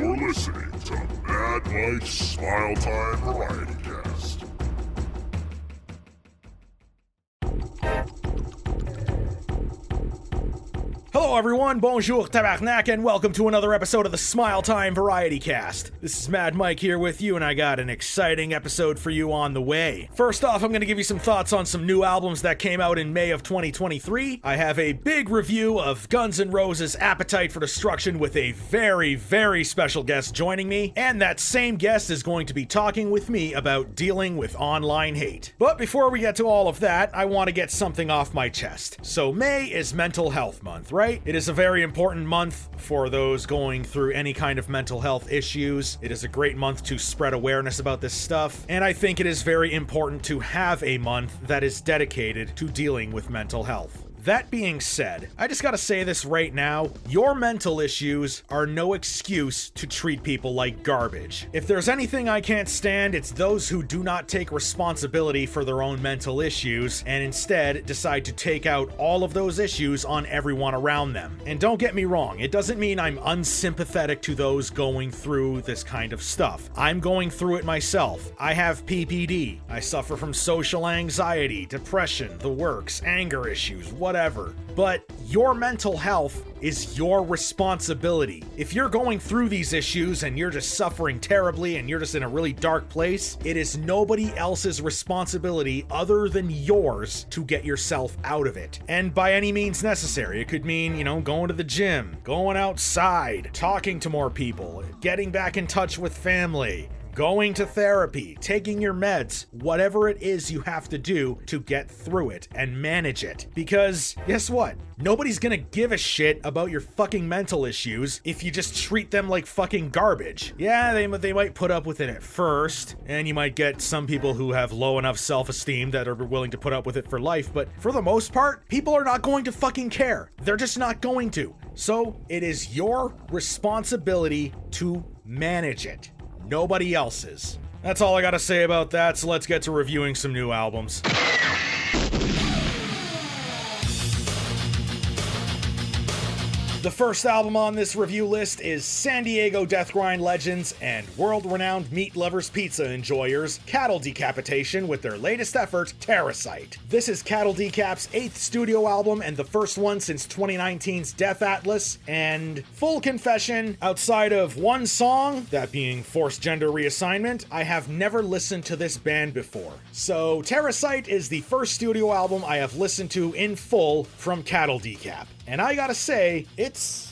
You're listening to Mad Mike's Smile Time Variety Cast. Hello everyone, bonjour tabarnak, and welcome to another episode of the Smile Time Variety Cast. This is Mad Mike here with you, and I got an exciting episode for you on the way. First off, I'm going to give you some thoughts on some new albums that came out in May of 2023. I have a big review of Guns N' Roses' Appetite for Destruction with a very, very special guest joining me, and that same guest is going to be talking with me about dealing with online hate. But before we get to all of that, I want to get something off my chest. So May is Mental Health Month, right? It is a very important month for those going through any kind of mental health issues. It is a great month to spread awareness about this stuff, and I think it is very important to have a month that is dedicated to dealing with mental health. That being said, I just gotta say this right now, your mental issues are no excuse to treat people like garbage. If there's anything I can't stand, it's those who do not take responsibility for their own mental issues and instead decide to take out all of those issues on everyone around them. And don't get me wrong, it doesn't mean I'm unsympathetic to those going through this kind of stuff. I'm going through it myself. I have PPD. I suffer from social anxiety, depression, the works, anger issues, whatever. But your mental health is your responsibility. If you're going through these issues and you're just suffering terribly and you're just in a really dark place, it is nobody else's responsibility other than yours to get yourself out of it. And by any means necessary. It could mean, going to the gym, going outside, talking to more people, getting back in touch with family, going to therapy, taking your meds, whatever it is you have to do to get through it and manage it. Because guess what? Nobody's gonna give a shit about your fucking mental issues if you just treat them like fucking garbage. Yeah, they might put up with it at first, and you might get some people who have low enough self-esteem that are willing to put up with it for life, but for the most part, people are not going to fucking care. They're just not going to. So it is your responsibility to manage it. Nobody else's. That's all I gotta say about that, so let's get to reviewing some new albums. The first album on this review list is San Diego Death Grind legends and world-renowned meat lovers pizza enjoyers, Cattle Decapitation, with their latest effort, Terrasite. This is Cattle Decap's 8th studio album and the first one since 2019's Death Atlas, and full confession, outside of one song, that being Forced Gender Reassignment, I have never listened to this band before. So Terrasite is the first studio album I have listened to in full from Cattle Decap. And I gotta say, it's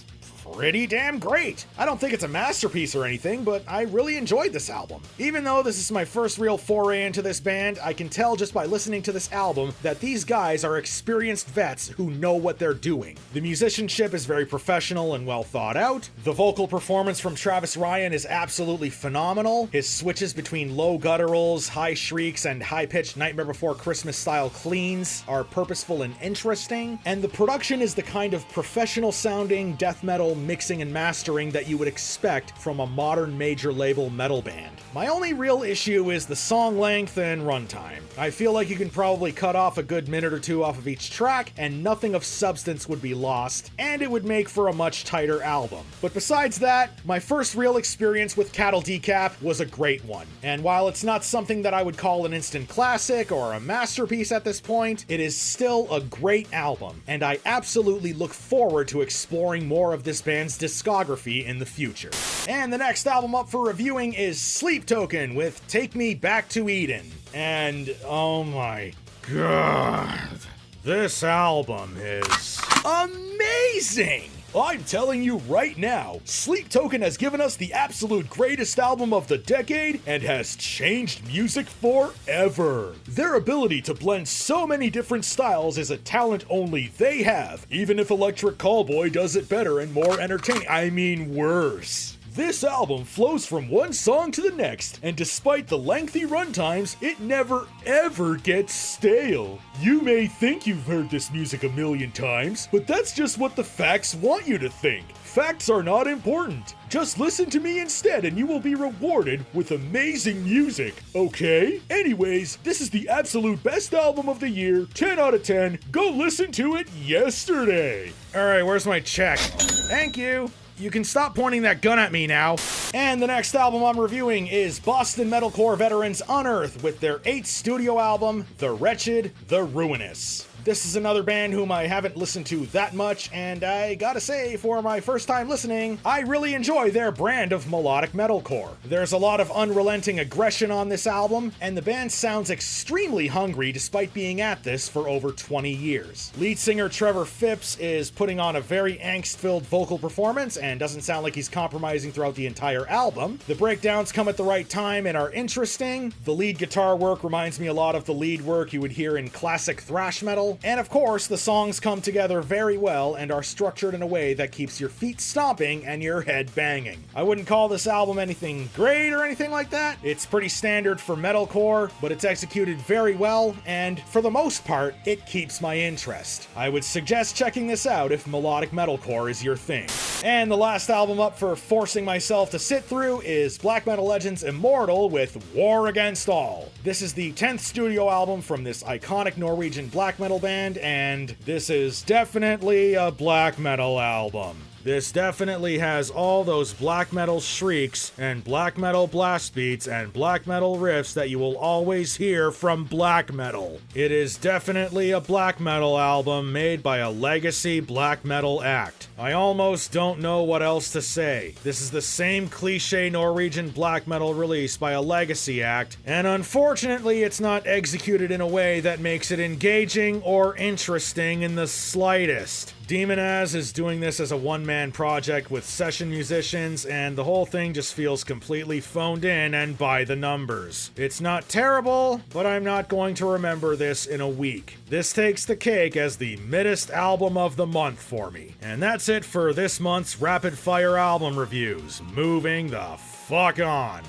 pretty damn great. I don't think it's a masterpiece or anything, but I really enjoyed this album. Even though this is my first real foray into this band, I can tell just by listening to this album that these guys are experienced vets who know what they're doing. The musicianship is very professional and well thought out. The vocal performance from Travis Ryan is absolutely phenomenal. His switches between low gutturals, high shrieks, and high-pitched Nightmare Before Christmas style cleans are purposeful and interesting. And the production is the kind of professional-sounding death metal mixing and mastering that you would expect from a modern major label metal band. My only real issue is the song length and runtime. I feel like you can probably cut off a good minute or two off of each track and nothing of substance would be lost, and it would make for a much tighter album. But besides that, my first real experience with Cattle Decap was a great one. And while it's not something that I would call an instant classic or a masterpiece at this point, it is still a great album, and I absolutely look forward to exploring more of this band's discography in the future. And the next album up for reviewing is Sleep Token with Take Me Back to Eden. And oh my god, this album is amazing! I'm telling you right now, Sleep Token has given us the absolute greatest album of the decade and has changed music forever. Their ability to blend so many different styles is a talent only they have, even if Electric Callboy does it better and more entertaining. I mean worse. This album flows from one song to the next, and despite the lengthy runtimes, it never ever gets stale. You may think you've heard this music a million times, but that's just what the facts want you to think. Facts are not important. Just listen to me instead and you will be rewarded with amazing music, okay? Anyways, this is the absolute best album of the year, 10 out of 10. Go listen to it yesterday. Alright, where's my check? Thank you. You can stop pointing that gun at me now. And the next album I'm reviewing is Boston metalcore veterans Unearth with their 8th studio album, The Wretched, The Ruinous. This is another band whom I haven't listened to that much, and I gotta say, for my first time listening, I really enjoy their brand of melodic metalcore. There's a lot of unrelenting aggression on this album, and the band sounds extremely hungry despite being at this for over 20 years. Lead singer Trevor Phipps is putting on a very angst-filled vocal performance and doesn't sound like he's compromising throughout the entire album. The breakdowns come at the right time and are interesting. The lead guitar work reminds me a lot of the lead work you would hear in classic thrash metal. And of course, the songs come together very well and are structured in a way that keeps your feet stomping and your head banging. I wouldn't call this album anything great or anything like that. It's pretty standard for metalcore, but it's executed very well, and for the most part, it keeps my interest. I would suggest checking this out if melodic metalcore is your thing. And the last album up for forcing myself to sit through is black metal legends Immortal with War Against All. This is the 10th studio album from this iconic Norwegian black metal band, and this is definitely a black metal album. This definitely has all those black metal shrieks and black metal blast beats and black metal riffs that you will always hear from black metal. It is definitely a black metal album made by a legacy black metal act. I almost don't know what else to say. This is the same cliche Norwegian black metal release by a legacy act, and unfortunately it's not executed in a way that makes it engaging or interesting in the slightest. Demonaz is doing this as a one-man project with session musicians, and the whole thing just feels completely phoned in and by the numbers. It's not terrible, but I'm not going to remember this in a week. This takes the cake as the middest album of the month for me. And that's it for this month's Rapid Fire album reviews. Moving the fuck on.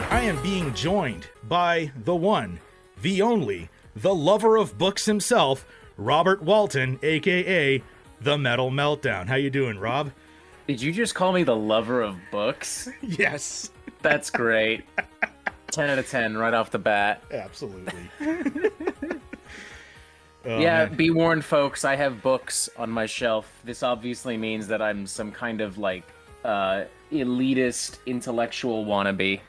I am being joined by the one, the only, the lover of books himself, Robert Walton, aka the Metal Meltdown. How you doing, Rob? Did you just call me the lover of books? Yes. That's great. 10 out of 10 right off the bat. Absolutely. Yeah, be warned, folks. I have books on my shelf. This obviously means that I'm some kind of, like, elitist intellectual wannabe.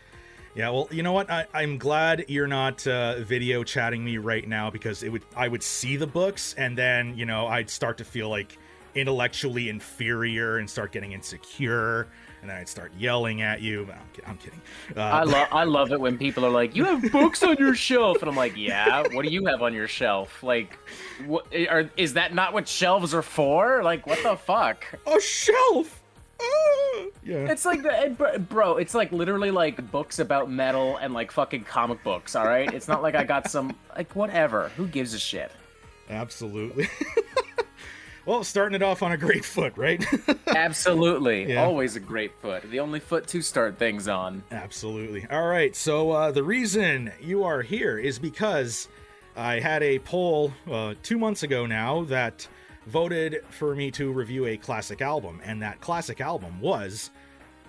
Yeah, well, you know what? I'm glad you're not video chatting me right now, because I would see the books, and then, you know, I'd start to feel like intellectually inferior and start getting insecure, and then I'd start yelling at you. I'm kidding. I love it when people are like, "You have books on your shelf," and I'm like, "Yeah, what do you have on your shelf? Like, is that not what shelves are for? Like, what the fuck? A shelf." Yeah. It's like, bro, it's like literally like books about metal and like fucking comic books, all right? It's not like I got some, like, whatever. Who gives a shit? Absolutely. Well, starting it off on a great foot, right? Absolutely. Yeah. Always a great foot. The only foot to start things on. Absolutely. All right, so the reason you are here is because I had a poll 2 months ago now that voted for me to review a classic album, and that classic album was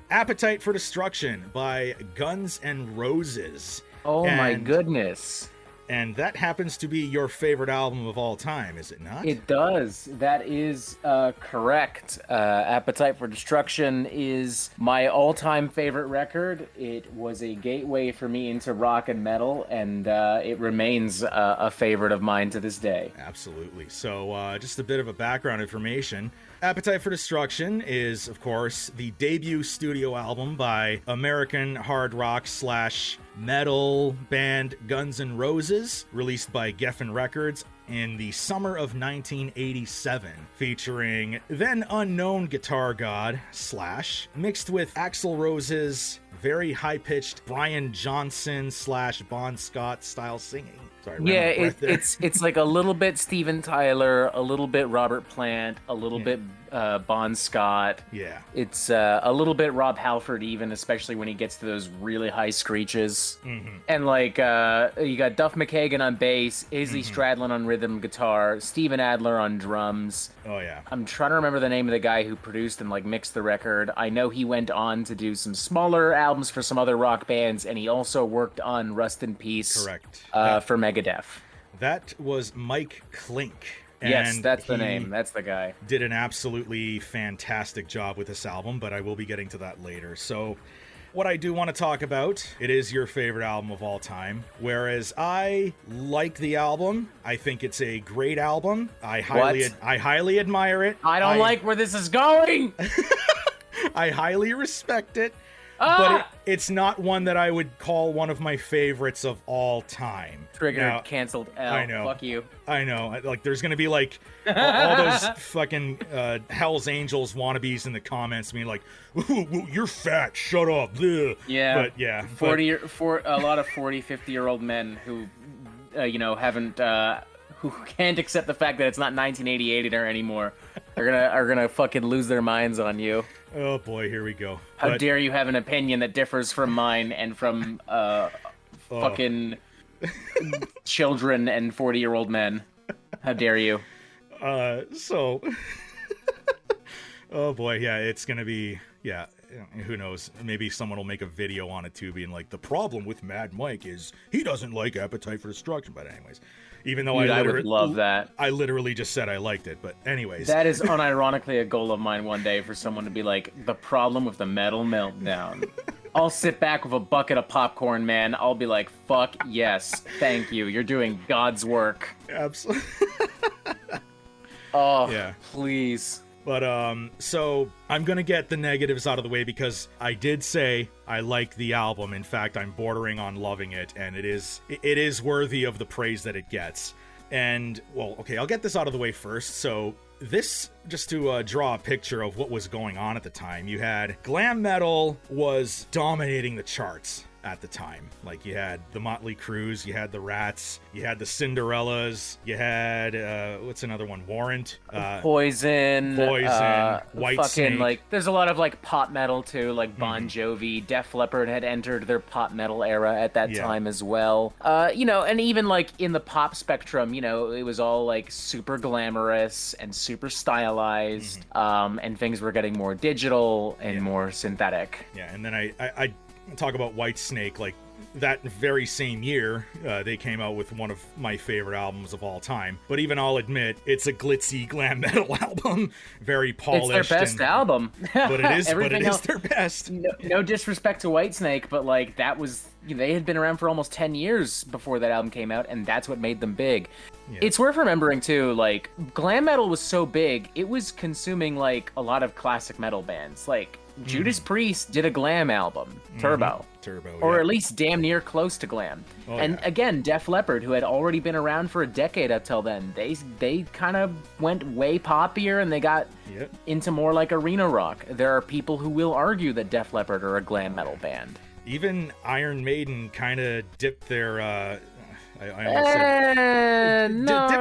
Appetite for Destruction by Guns N' Roses. Oh my goodness. And that happens to be your favorite album of all time, is it not? It does. That is correct. Appetite for Destruction is my all-time favorite record. It was a gateway for me into rock and metal, and it remains a favorite of mine to this day. Absolutely. So just a bit of a background information. Appetite for Destruction is, of course, the debut studio album by American hard rock / metal band Guns N' Roses, released by Geffen Records in the summer of 1987, featuring then unknown guitar god / mixed with Axl Rose's very high-pitched Brian Johnson / Bon Scott style singing. Sorry, Yeah, ran out of breath there. it's like a little bit Steven Tyler, a little bit Robert Plant, a little bit Bon Scott. Yeah. It's a little bit Rob Halford even, especially when he gets to those really high screeches. And like you got Duff McKagan on bass, Izzy Stradlin on rhythm guitar, Steven Adler on drums. Oh yeah. I'm trying to remember the name of the guy who produced and like mixed the record. I know he went on to do some smaller albums for some other rock bands, and he also worked on Rust in Peace. Correct. For Megadeth. That was Mike Klink. Yes, And that's the he name. That's the guy. Did an absolutely fantastic job with this album, but I will be getting to that later. So, what I do want to talk about, it is your favorite album of all time. Whereas I like the album, I think it's a great album. I highly admire it. I don't like where this is going. I highly respect it. Ah! But it's not one that I would call one of my favorites of all time. Triggered, Now, canceled. L. I know. Fuck you. I know. Like, there's gonna be like all those fucking Hell's Angels wannabes in the comments being like, "Ooh, "You're fat. Shut up." Ugh. Yeah. But yeah. 40 for a lot of 40, 50-year-old men who, haven't who can't accept the fact that it's not 1988 anymore are gonna fucking lose their minds on you. Oh boy, here we go. How dare you have an opinion that differs from mine and from fucking children and 40-year-old men? How dare you? So oh boy, yeah, it's gonna be, yeah, who knows, maybe someone will make a video on it too being like, the problem with Mad Mike is he doesn't like Appetite for Destruction. But anyways, even though Dude, I would love that. I literally just said I liked it, but anyways. That is unironically a goal of mine one day, for someone to be like, the problem with the Metal Meltdown. I'll sit back with a bucket of popcorn, man. I'll be like, fuck yes, thank you. You're doing God's work. Absolutely. Oh, Yeah. please. But so I'm gonna get the negatives out of the way, because I did say I like the album. In fact, I'm bordering on loving it, and it is worthy of the praise that it gets. And well, okay, I'll get this out of the way first. So this, just to draw a picture of what was going on at the time, you had glam metal was dominating the charts at the time. Like, you had the Motley Crues, you had the Rats, you had the Cinderellas, you had what's another one? Warrant, Poison, White fucking Snake. like, there's a lot of like pop metal too, like Bon Jovi. Def Leppard had entered their pop metal era at that time as well. And even like in the pop spectrum, it was all like super glamorous and super stylized, and things were getting more digital and more synthetic. Yeah, and then I talk about White Snake, like that very same year, they came out with one of my favorite albums of all time. But even I'll admit, it's a glitzy glam metal album, very polished. It's their best album. But it is else, their best. No disrespect to Whitesnake, but like that was, they had been around for almost 10 years before that album came out, and that's what made them big. Yeah. It's worth remembering too, like, glam metal was so big, it was consuming like a lot of classic metal bands. Like, Judas Priest did a glam album, Turbo, or at least damn near close to glam. Again, Def Leppard, who had already been around for a decade up till then, they kind of went way poppier, and they got into more like arena rock. There are people who will argue that Def Leppard are a glam metal band. Even Iron Maiden kind of dipped their dipped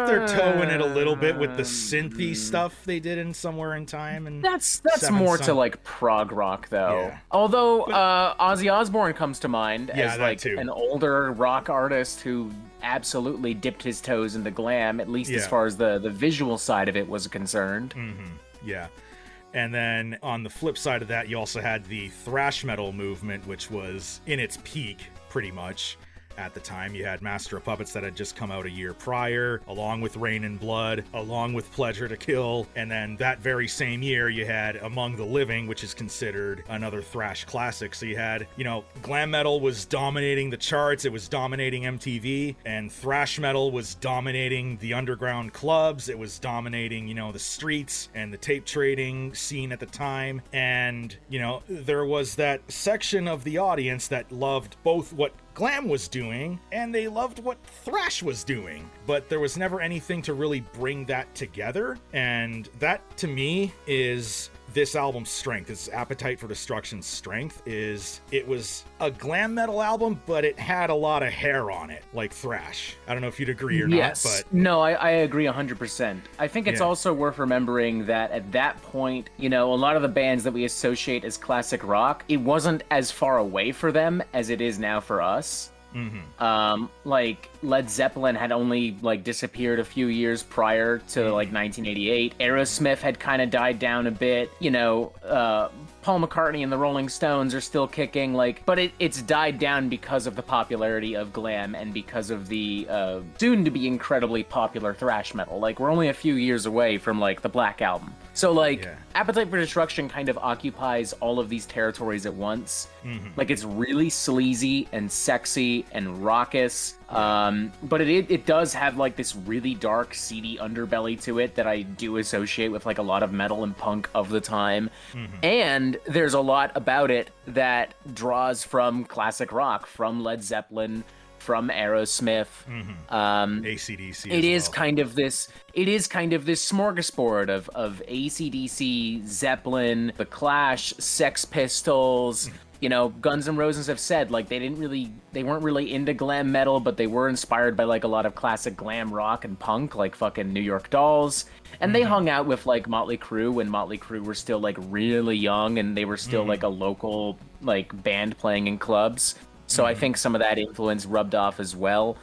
their toe in it a little bit with the synthy stuff they did in Somewhere in Time, and that's more to like prog rock though. Yeah. Although Ozzy Osbourne comes to mind as like an older rock artist who absolutely dipped his toes into glam, at least as far as the visual side of it was concerned. Yeah. And then on the flip side of that, you also had the thrash metal movement, which was in its peak pretty much at the time. You had Master of Puppets that had just come out a year prior, along with Rain and Blood, along with Pleasure to Kill, and then that very same year you had Among the Living, which is considered another thrash classic. So you had, glam metal was dominating the charts, it was dominating MTV, and thrash metal was dominating the underground clubs, it was dominating, the streets and the tape trading scene at the time. And, there was that section of the audience that loved both what glam was doing, and they loved what thrash was doing, but there was never anything to really bring that together. And that, to me, is this album's strength, its Appetite for Destruction's strength, is it was a glam metal album, but it had a lot of hair on it, like thrash. I don't know if you'd agree or not, but... No, I agree 100%. I think it's also worth remembering that at that point, you know, a lot of the bands that we associate as classic rock, it wasn't as far away for them as it is now for us. Like Led Zeppelin had only like disappeared a few years prior to like 1988. Aerosmith had kind of died down a bit. You know, Paul McCartney and the Rolling Stones are still kicking, like, but it's died down because of the popularity of glam and because of the soon to be incredibly popular thrash metal. Like, we're only a few years away from like the Black Album. So like Appetite for Destruction kind of occupies all of these territories at once. Like, it's really sleazy and sexy and raucous. But it does have like this really dark, seedy underbelly to it that I do associate with like a lot of metal and punk of the time. And there's a lot about it that draws from classic rock, from Led Zeppelin, from Aerosmith, AC/DC. It is kind of this smorgasbord of AC/DC, Zeppelin, The Clash, Sex Pistols. You know, Guns N' Roses have said like they weren't really into glam metal, but they were inspired by like a lot of classic glam rock and punk, like fucking New York Dolls. And they hung out with like Motley Crue when Motley Crue were still like really young and they were still like a local like band playing in clubs. So I think some of that influence rubbed off as well.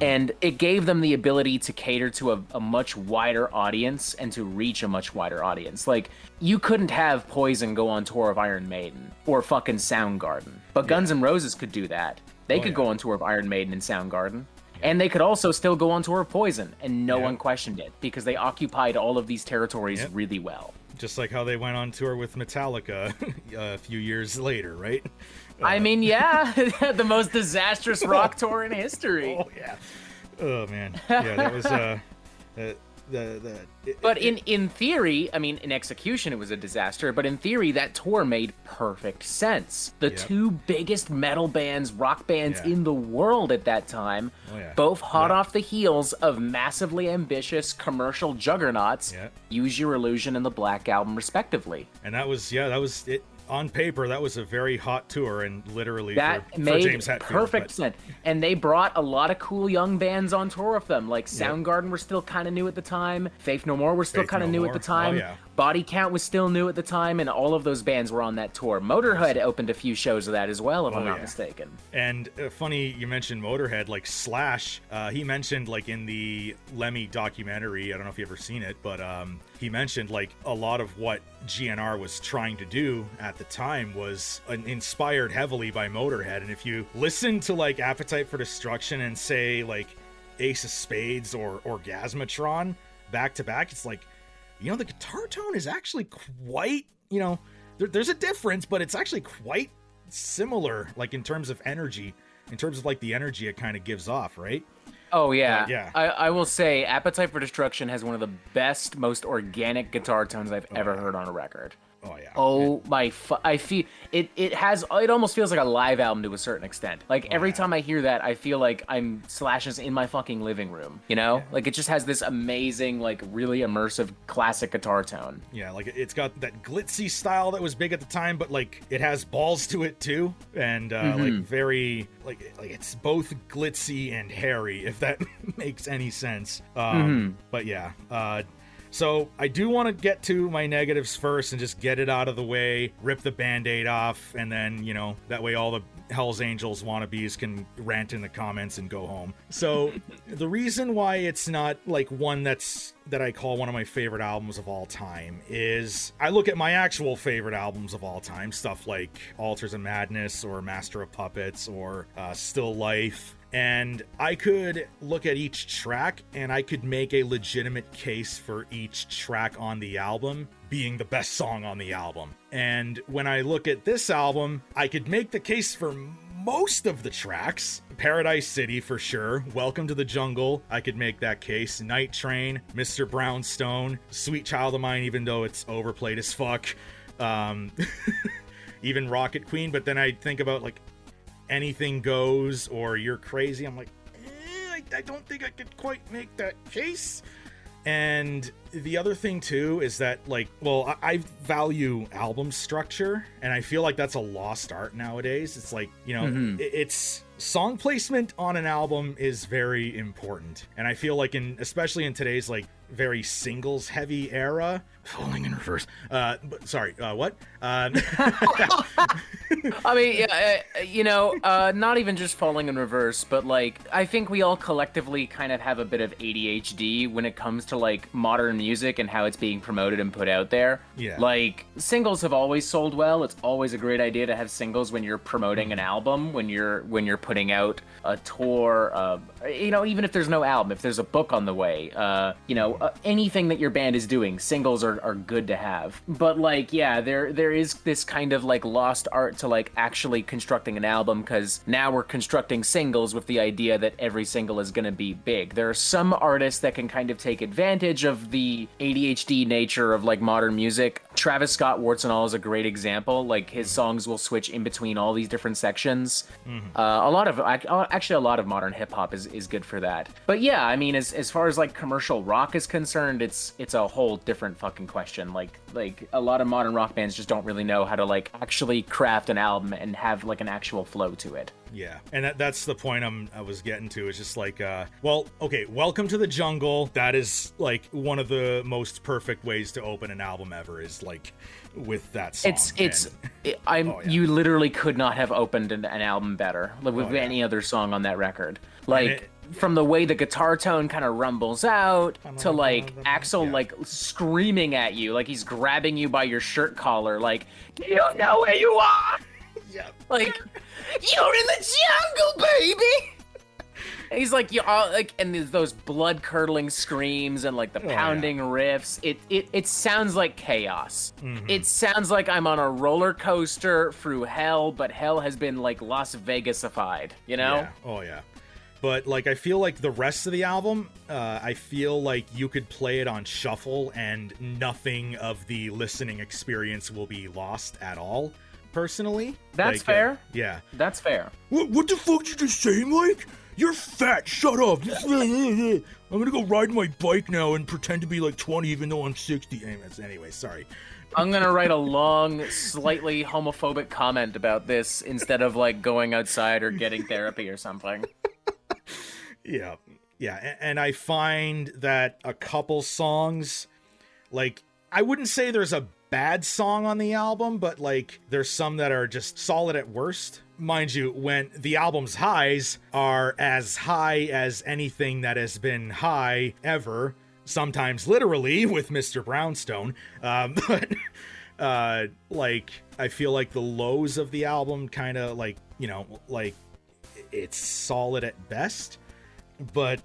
And it gave them the ability to cater to a much wider audience and to reach a much wider audience. Like, you couldn't have Poison go on tour of Iron Maiden or fucking Soundgarden. But Guns N' Roses could do that. They could go on tour of Iron Maiden and Soundgarden. And they could also still go on tour of Poison, and no one questioned it, because they occupied all of these territories really well. Just like how they went on tour with Metallica a few years later, right? I mean, the most disastrous rock tour in history. Oh, yeah. Oh, man. Yeah, that was... But in theory, I mean, in execution it was a disaster, but in theory that tour made perfect sense. The two biggest metal bands, rock bands in the world at that time, both hot off the heels of massively ambitious commercial juggernauts, Use Your Illusion and the Black Album respectively. And that was it. On paper, that was a very hot tour, and literally that for made James Hetfield, perfect sense. And they brought a lot of cool young bands on tour with them. Like Soundgarden were still kind of new at the time. Faith No More were still kind of new at the time. Body Count was still new at the time, and all of those bands were on that tour. Motorhead opened a few shows of that as well, if I'm not mistaken. And funny you mentioned Motorhead, like Slash, he mentioned like in the Lemmy documentary, I don't know if you've ever seen it, but he mentioned like a lot of what GNR was trying to do at the time was inspired heavily by Motorhead. And if you listen to like Appetite for Destruction and say like Ace of Spades or Orgasmatron back to back, it's like, you know, the guitar tone is actually quite, you know, there's a difference, but it's actually quite similar, like in terms of energy, in terms of like the energy it kind of gives off, right? Oh, yeah. I will say Appetite for Destruction has one of the best, most organic guitar tones I've ever heard on a record. Oh, yeah. Oh, I feel it almost feels like a live album to a certain extent. Like every time I hear that, I feel like I'm Slash's in my fucking living room, you know? Like it just has this amazing, like really immersive classic guitar tone. Yeah, like it's got that glitzy style that was big at the time, but like it has balls to it too. And like very, like it's both glitzy and hairy, if that makes any sense. But yeah, so I do want to get to my negatives first and just get it out of the way, rip the Band-Aid off, and then, you know, that way all the Hell's Angels wannabes can rant in the comments and go home. So the reason why it's not like one that I call one of my favorite albums of all time is I look at my actual favorite albums of all time, stuff like Altars of Madness or Master of Puppets or Still Life. And I could look at each track and I could make a legitimate case for each track on the album being the best song on the album. And when I look at this album, I could make the case for most of the tracks. Paradise City for sure. Welcome to the Jungle, I could make that case. Night Train, Mr. Brownstone, Sweet Child of Mine, even though it's overplayed as fuck. Even Rocket Queen, but then I think about like Anything Goes or You're Crazy. I'm like, I don't think I could quite make that case. And the other thing too is that, like, well, I value album structure, and I feel like that's a lost art nowadays. It's like, you know, it's song placement on an album is very important, and I feel like especially in today's like very singles heavy era, falling in reverse. But sorry, what? I mean, you know, not even just falling in reverse, but like, I think we all collectively kind of have a bit of ADHD when it comes to like modern music and how it's being promoted and put out there. Yeah. Like, singles have always sold well. It's always a great idea to have singles when you're promoting an album, when you're putting out a tour, you know, even if there's no album, if there's a book on the way, you know, anything that your band is doing, singles are good to have. But like, yeah, there is this kind of like lost art to like actually constructing an album, because now we're constructing singles with the idea that every single is going to be big. There are some artists that can kind of take advantage of the ADHD nature of like modern music. Travis Scott, Warts and All, is a great example. Like, his songs will switch in between all these different sections. A lot of modern hip hop is good for that. But yeah, I mean, as far as like commercial rock is concerned, it's a whole different fucking question. Like a lot of modern rock bands just don't really know how to like actually craft an album and have like an actual flow to it. Yeah, and that's the point I was getting to. It's just like, well, okay, Welcome to the Jungle. That is like one of the most perfect ways to open an album ever, is like with that song. You literally could not have opened an album better with any other song on that record. Like, from the way the guitar tone kind of rumbles out to like Axl like screaming at you, like he's grabbing you by your shirt collar, like, do you know where you are? Yeah. Like, you're in the jungle, baby. And he's like, and there's those blood curdling screams and like the pounding riffs. It sounds like chaos. It sounds like I'm on a roller coaster through hell, but hell has been like Las Vegas-ified, you know? Yeah. Oh yeah. But like, I feel like the rest of the album, I feel like you could play it on shuffle and nothing of the listening experience will be lost at all. Personally, that's like, fair. Yeah, that's fair. What the fuck did you just say, Mike? You're fat. Shut up. I'm gonna go ride my bike now and pretend to be like 20, even though I'm 60. Anyway, sorry. I'm gonna write a long, slightly homophobic comment about this instead of like going outside or getting therapy or something. Yeah, and I find that a couple songs, like, I wouldn't say there's a bad song on the album, but like, there's some that are just solid at worst. Mind you, when the album's highs are as high as anything that has been high ever, sometimes literally with Mr. Brownstone, but like, I feel like the lows of the album kind of like, you know, like, it's solid at best. But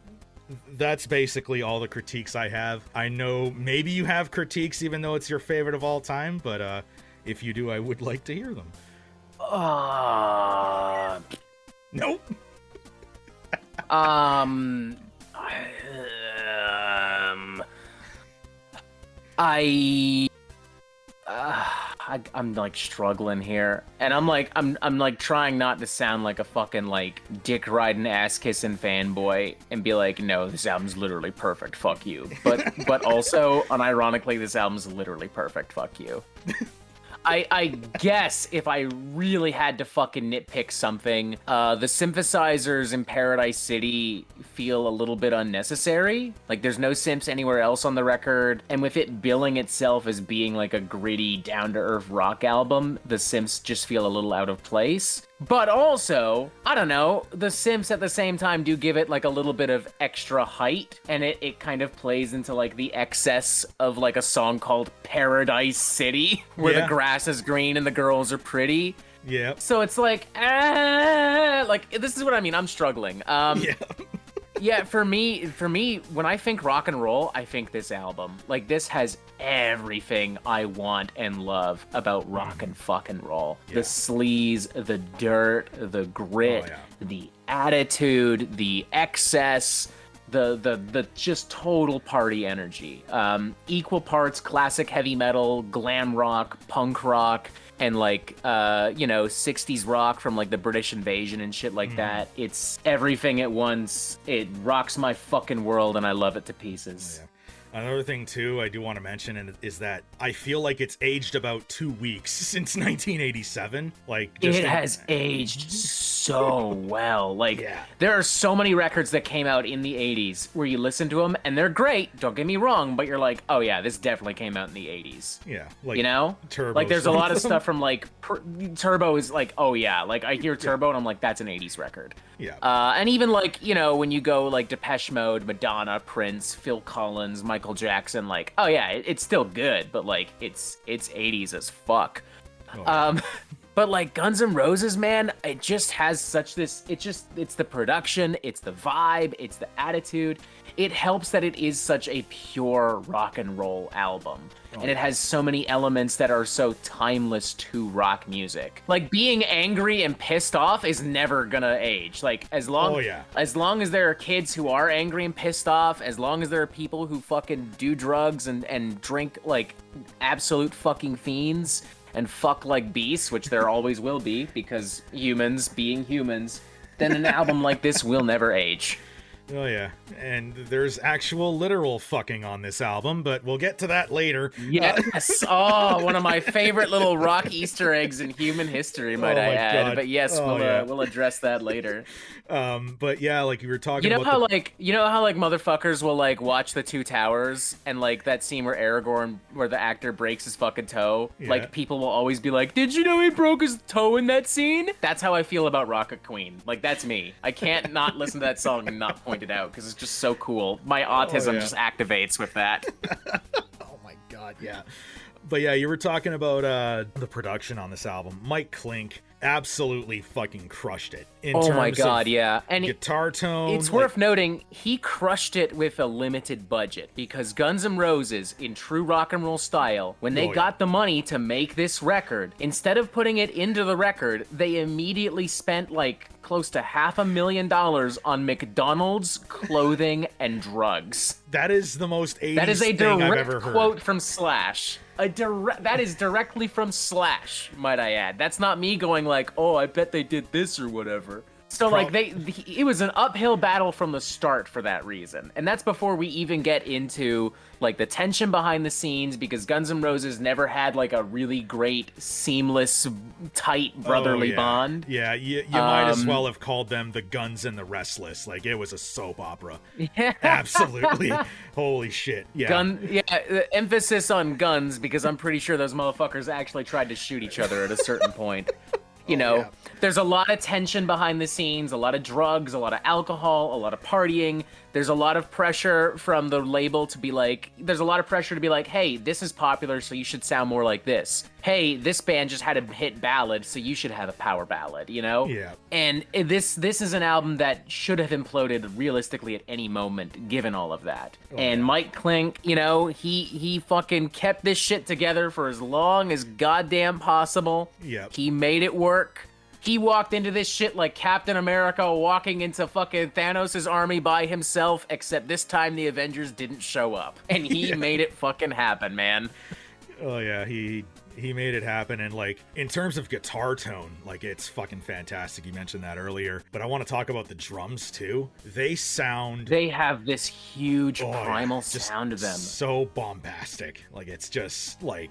that's basically all the critiques I have. I know maybe you have critiques even though it's your favorite of all time, but if you do, I would like to hear them. Nope. I'm like struggling here, and I'm like trying not to sound like a fucking like dick riding ass kissing fanboy and be like, no, this album's literally perfect, fuck you. But also, unironically, this album's literally perfect, fuck you. I guess if I really had to fucking nitpick something, the synthesizers in Paradise City feel a little bit unnecessary. Like, there's no synths anywhere else on the record, and with it billing itself as being like a gritty, down-to-earth rock album, the synths just feel a little out of place. But also, I don't know, the synths at the same time do give it like a little bit of extra height, and it kind of plays into like the excess of like a song called Paradise City, where the grass is green and the girls are pretty. Yeah. So it's like, this is what I mean, I'm struggling. Yeah, for me, when I think rock and roll, I think this album. Like, this has everything I want and love about rock and fucking roll. Yeah. The sleaze, the dirt, the grit, the attitude, the excess, the just total party energy. Equal parts classic heavy metal, glam rock, punk rock, and like 60s rock from like the British Invasion and shit like that. It's everything at once. It rocks my fucking world and I love it to pieces. Another thing too I do want to mention is that I feel like it's aged about 2 weeks since 1987. Like it has aged so well. Like there are so many records that came out in the 80s where you listen to them and they're great, don't get me wrong, but you're like, oh yeah, this definitely came out in the 80s. Yeah, like, you know, Turbo. Like there's a lot of stuff from like Turbo is like, oh yeah, like I hear Turbo and I'm like, that's an 80s record. Yeah. And even like, you know, when you go like Depeche Mode, Madonna, Prince, Phil Collins, Michael Jackson, like, oh yeah, it's still good, but like it's 80s as fuck. But like Guns N' Roses, man, it just has such this, it's the production, it's the vibe, it's the attitude. It helps that it is such a pure rock and roll album. And it has so many elements that are so timeless to rock music. Like being angry and pissed off is never gonna age. Like as long as there are kids who are angry and pissed off, as long as there are people who fucking do drugs and drink like absolute fucking fiends and fuck like beasts, which there always will be because humans being humans, then an album like this will never age. Oh yeah, and there's actual literal fucking on this album, but we'll get to that later. Yes, one of my favorite little rock Easter eggs in human history, might I add. God. But yes, we'll address that later. But yeah, like you were talking about how motherfuckers will like watch The Two Towers and like that scene where Aragorn, where the actor breaks his fucking toe. Yeah. Like people will always be like, "Did you know he broke his toe in that scene?" That's how I feel about Rocket Queen. Like that's me. I can't not listen to that song and not point it out because it's just so cool. My autism just activates with that. Oh my god, yeah. But yeah, you were talking about the production on this album. Mike Klink absolutely fucking crushed it. Oh my god, yeah. And guitar tone. It's worth noting, he crushed it with a limited budget because Guns N' Roses, in true rock and roll style, when they got the money to make this record, instead of putting it into the record, they immediately spent like close to $500,000 on McDonald's, clothing, and drugs. That is the most 80s thing I've ever heard. That is a direct quote from Slash. That is directly from Slash, might I add. That's not me going like, oh, I bet they did this or whatever. So like it was an uphill battle from the start for that reason. And that's before we even get into like the tension behind the scenes, because Guns N' Roses never had like a really great, seamless, tight brotherly bond. Yeah, you might as well have called them the Guns and the Restless. Like it was a soap opera. Yeah. Absolutely. Holy shit. Yeah. Emphasis on guns, because I'm pretty sure those motherfuckers actually tried to shoot each other at a certain point. You know, there's a lot of tension behind the scenes, a lot of drugs, a lot of alcohol, a lot of partying. There's a lot of pressure from the label to be like, hey, this is popular, so you should sound more like this. Hey, this band just had a hit ballad, so you should have a power ballad, you know? Yeah. And this is an album that should have imploded realistically at any moment, given all of that. Mike Klink, you know, he fucking kept this shit together for as long as goddamn possible. Yeah. He made it work. He walked into this shit like Captain America walking into fucking Thanos' army by himself, except this time the Avengers didn't show up. And he made it fucking happen, man. Oh yeah, he made it happen. And like in terms of guitar tone, like it's fucking fantastic. You mentioned that earlier, but I want to talk about the drums too. They have this huge primal sound to them. So bombastic. Like it's just like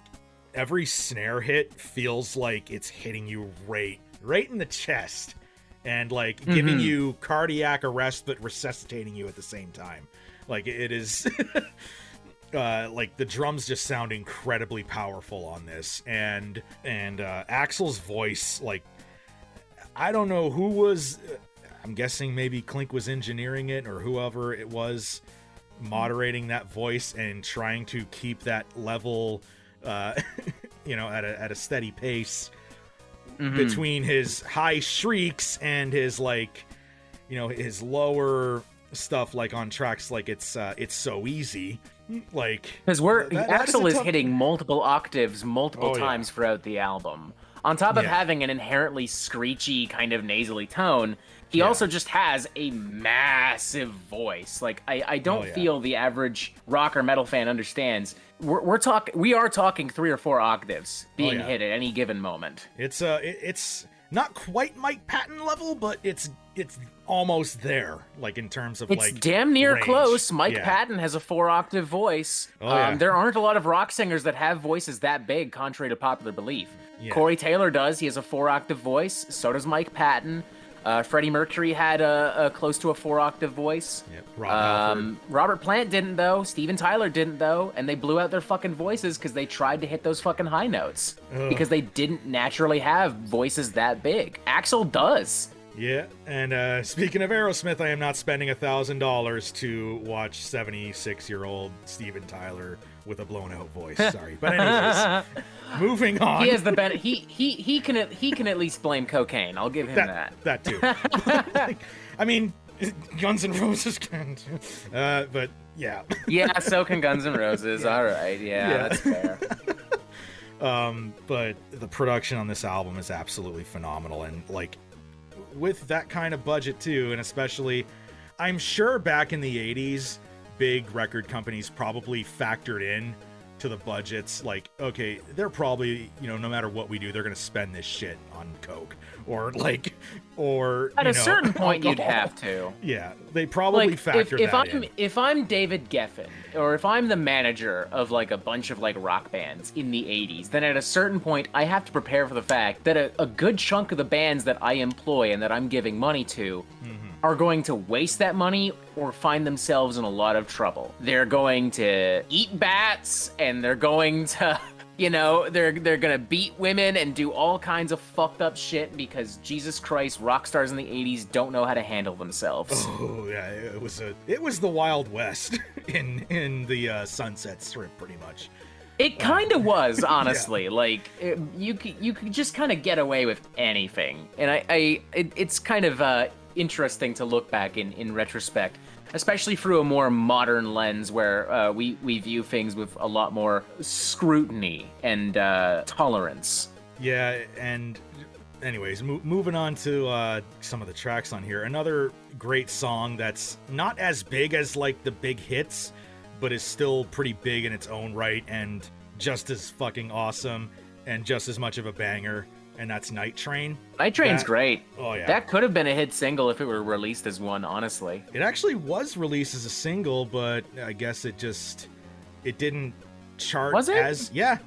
every snare hit feels like it's hitting you right in the chest, and like giving you cardiac arrest but resuscitating you at the same time. Like it is like the drums just sound incredibly powerful on this, and Axl's voice, like I don't know who was, I'm guessing maybe Klink was engineering it, or whoever it was moderating that voice and trying to keep that level you know, at a steady pace between his high shrieks and his, like, you know, his lower stuff, like on tracks like it's So Easy, like, because Axl is hitting multiple octaves multiple times throughout the album, on top of having an inherently screechy kind of nasally tone. He also just has a massive voice. Like I don't feel the average rock or metal fan understands. We are talking 3 or 4 octaves being hit at any given moment. It's not quite Mike Patton level, but it's almost there, like in terms of it's damn near range. close. Mike Patton has a 4-octave voice. There aren't a lot of rock singers that have voices that big, contrary to popular belief. Corey Taylor does. He has a 4-octave voice. So does Mike Patton. Freddie Mercury had a close to a 4-octave voice. Robert Plant didn't, though. Steven Tyler didn't, though. And they blew out their fucking voices because they tried to hit those fucking high notes. Because they didn't naturally have voices that big. Axl does. Yeah, and speaking of Aerosmith, I am not spending $1,000 to watch 76-year-old Steven Tyler with a blown-out voice. Sorry, but anyways, moving on. He has the benefit. He can at least blame cocaine. I'll give him that. That too. I mean, Guns N' Roses can, but yeah. Yeah, so can Guns N' Roses. All right, yeah, that's fair. But the production on this album is absolutely phenomenal, and like, with that kind of budget too, and especially, I'm sure back in the 80s, big record companies probably factored in to the budgets, like, okay, they're probably, no matter what we do, they're gonna spend this shit on coke, or at a certain point alcohol. You'd have to. Yeah, they probably factored that in. If I'm David Geffen, or if I'm the manager of like a bunch of like rock bands in the 80s, then at a certain point I have to prepare for the fact that a good chunk of the bands that I employ and that I'm giving money to are going to waste that money or find themselves in a lot of trouble. They're going to eat bats, and they're going to, they're gonna beat women and do all kinds of fucked up shit because, Jesus Christ, rock stars in the 80s don't know how to handle themselves. Oh yeah, it was the Wild West in the Sunset Strip, pretty much. It kind of was, honestly. Yeah. Like, you could just kind of get away with anything, and it's kind of interesting to look back in retrospect, especially through a more modern lens where we view things with a lot more scrutiny and tolerance. Yeah, and anyways, moving on to some of the tracks on here. Another great song that's not as big as like the big hits, but is still pretty big in its own right and just as fucking awesome and just as much of a banger. And that's Night Train. Night Train's great. Oh, yeah. That could have been a hit single if it were released as one, honestly. It actually was released as a single, but I guess it didn't chart was it? as... Yeah.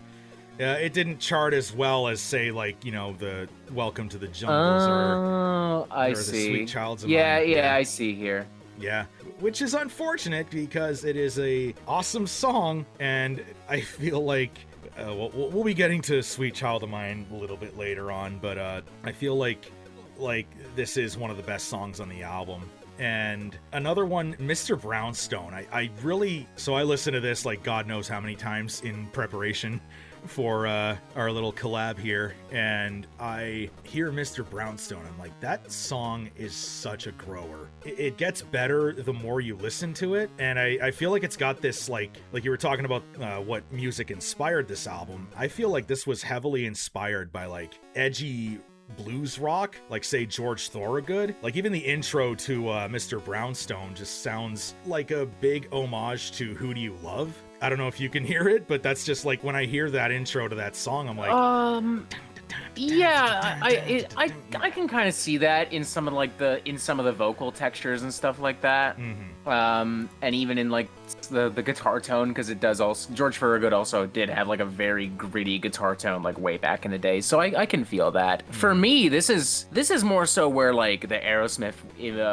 It didn't chart as well as, say, like, the Welcome to the Jungles or the Sweet Child's of Mine. Yeah, I see here. Yeah, which is unfortunate because it is a awesome song, and I feel like... we'll be getting to Sweet Child of Mine a little bit later on, but I feel like this is one of the best songs on the album. And another one, Mr. Brownstone. I listened to this like God knows how many times in preparation for our little collab here, and I hear Mr. Brownstone. I'm like, that song is such a grower. It gets better the more you listen to it, and I feel like it's got this like you were talking about what music inspired this album. I feel like this was heavily inspired by like edgy blues rock, like say George Thorogood. Like even the intro to Mr. Brownstone just sounds like a big homage to Who Do You Love? I don't know if you can hear it, but that's just like when I hear that intro to that song, I'm like, yeah, I can kind of see that in some of the vocal textures and stuff like that. And even in like the guitar tone, because it does also, George Thorogood also did have like a very gritty guitar tone like way back in the day, so I can feel that. For me, this is more so where like the Aerosmith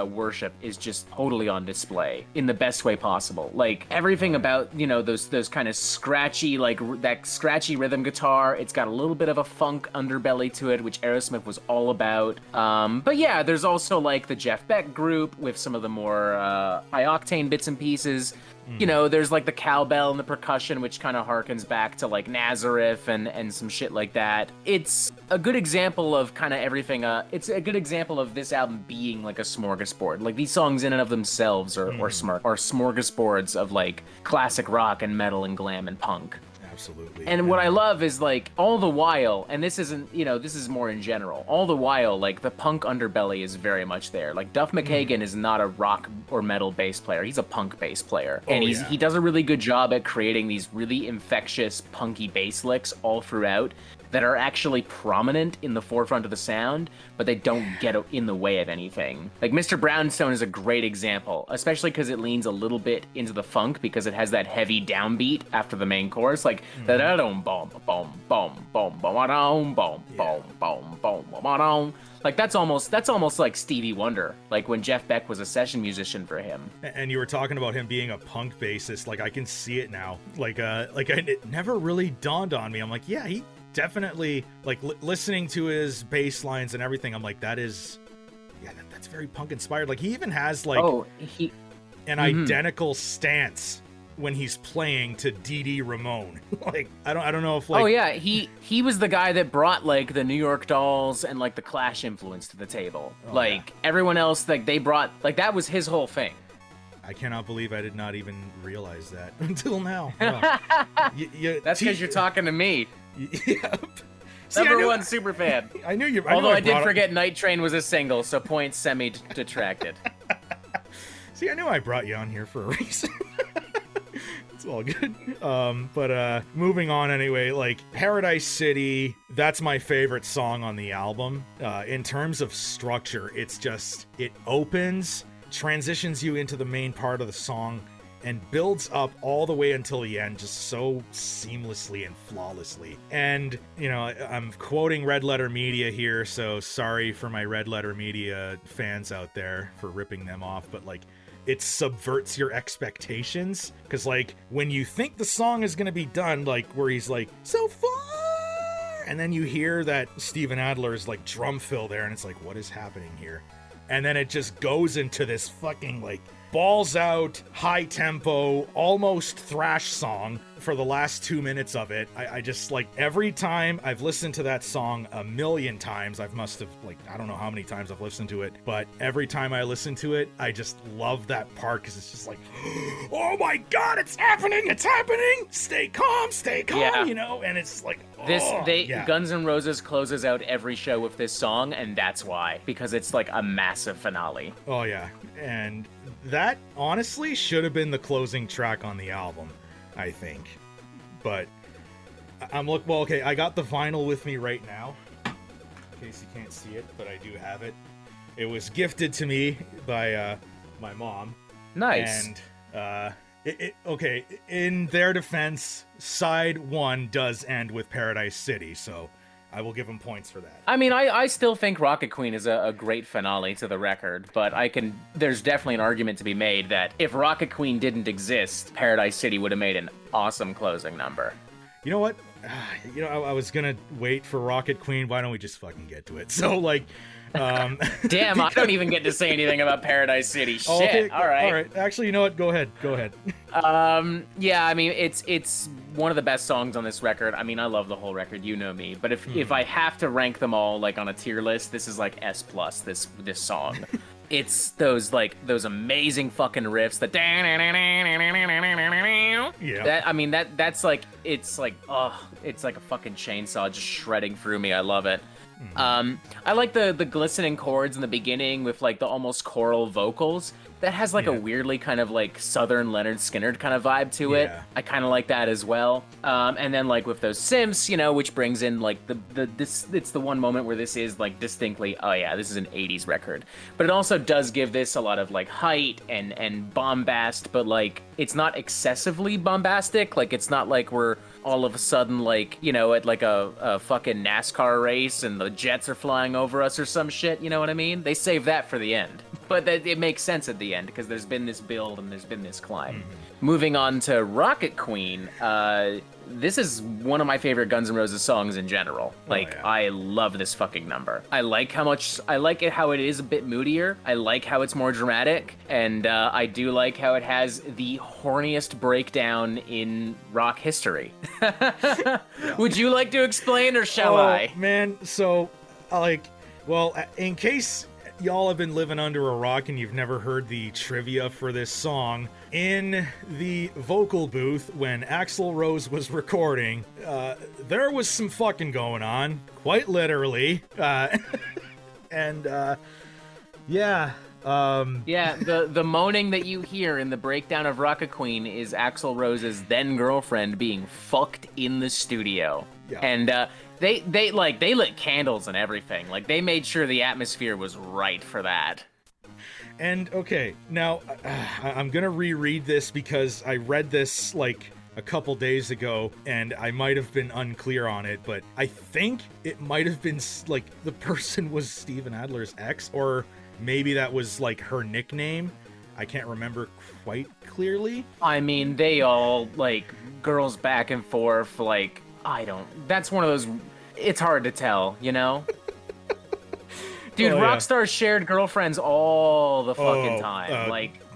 worship is just totally on display in the best way possible. Like everything about those kind of scratchy, like that scratchy rhythm guitar, it's got a little bit of a funk underbelly to it, which Aerosmith was all about. But yeah, there's also like the Jeff Beck group with some of the more high octane bits and pieces. There's like the cowbell and the percussion, which kind of harkens back to like Nazareth and some shit like that. It's a good example of kind of everything. It's a good example of this album being like a smorgasbord. Like these songs in and of themselves are smorgasbords of like classic rock and metal and glam and punk. Absolutely. And what I love is like all the while, and this isn't, this is more in general, all the while like the punk underbelly is very much there. Like Duff McKagan is not a rock or metal bass player, he's a punk bass player. And he does a really good job at creating these really infectious punky bass licks all throughout. that are actually prominent in the forefront of the sound, but they don't get in the way of anything. Like Mr. Brownstone is a great example, especially because it leans a little bit into the funk because it has that heavy downbeat after the main chorus, like da da dum bum bum bum bum bum bum bum bum bum bum bum. Like that's almost like Stevie Wonder, like when Jeff Beck was a session musician for him. And you were talking about him being a punk bassist, like I can see it now. It never really dawned on me. I'm like, yeah, he definitely, like listening to his bass lines and everything, I'm like, that's very punk inspired. Like he even has like an identical stance when he's playing to Dee Dee Ramone. Like I don't know if like... Oh yeah, he was the guy that brought like the New York Dolls and like the Clash influence to the table. Everyone else, like they brought, like that was his whole thing. I cannot believe I did not even realize that until now. That's because you're talking to me. Yep. Number one super fan. I knew you. Although I did forget Night Train was a single, so points semi-detracted. See, I knew I brought you on here for a reason. It's all good. But moving on anyway, like Paradise City, that's my favorite song on the album. In terms of structure, it's just, it opens, transitions you into the main part of the song, and builds up all the way until the end just so seamlessly and flawlessly. And, you know, I'm quoting Red Letter Media here, so sorry for my Red Letter Media fans out there for ripping them off, but like, it subverts your expectations, because like when you think the song is going to be done, like where he's like so far, and then you hear that Steven Adler's like drum fill there, and it's like, what is happening here? And then it just goes into this fucking like balls out, high tempo, almost thrash song for the last 2 minutes of it. I just like, every time I've listened to that song a million times, I don't know how many times I've listened to it, but every time I listen to it, I just love that part, because it's just like, oh my god, it's happening, stay calm, yeah. You know, and it's like, Guns N' Roses closes out every show with this song, and that's why, because it's like a massive finale. Oh yeah, and that honestly should have been the closing track on the album, I think. But I got the vinyl with me right now, in case you can't see it, but I do have it. It was gifted to me by my mom. Nice. And in their defense, side one does end with Paradise City, so I will give them points for that. I mean, I still think Rocket Queen is a great finale to the record, but there's definitely an argument to be made that if Rocket Queen didn't exist, Paradise City would have made an awesome closing number. You know what? I was gonna wait for Rocket Queen. Why don't we just fucking get to it? So, like, damn, I don't even get to say anything about Paradise City. Shit. Okay, all right. Actually, you know what? Go ahead. Yeah, I mean, it's one of the best songs on this record. I mean, I love the whole record, you know me. But if I have to rank them all like on a tier list, this is like S+. This song. It's those amazing fucking riffs. Yeah. That's like, it's like a fucking chainsaw just shredding through me. I love it. I like the glistening chords in the beginning with like the almost choral vocals. That has like a weirdly kind of like Southern Leonard Skinner kind of vibe to it. I kind of like that as well. And then like with those synths, you know, which brings in like it's the one moment where this is like distinctly, oh yeah, this is an 80s record. But it also does give this a lot of like height and bombast, but like it's not excessively bombastic. Like it's not like we're all of a sudden like, you know, at like a fucking NASCAR race and the jets are flying over us or some shit, you know what I mean? They save that for the end. But it makes sense at the end because there's been this build and there's been this climb. Mm-hmm. Moving on to Rocket Queen, this is one of my favorite Guns N' Roses songs in general. I love this fucking number. I like how it is a bit moodier. I like how it's more dramatic, and I do like how it has the horniest breakdown in rock history. Would you like to explain, or shall I? Man, so in case y'all have been living under a rock and you've never heard the trivia for this song, in the vocal booth when Axl Rose was recording, there was some fucking going on, quite literally. The moaning that you hear in the breakdown of Rocket Queen is Axl Rose's then girlfriend being fucked in the studio. Yeah. And They lit candles and everything. Like, they made sure the atmosphere was right for that. And okay, now I'm gonna reread this because I read this like a couple days ago and I might have been unclear on it, but I think it might have been like the person was Steven Adler's ex, or maybe that was like her nickname. I can't remember quite clearly. I mean, they all, like, girls back and forth, like, that's one of those, it's hard to tell, you know? Dude, Rockstar shared girlfriends all the fucking time.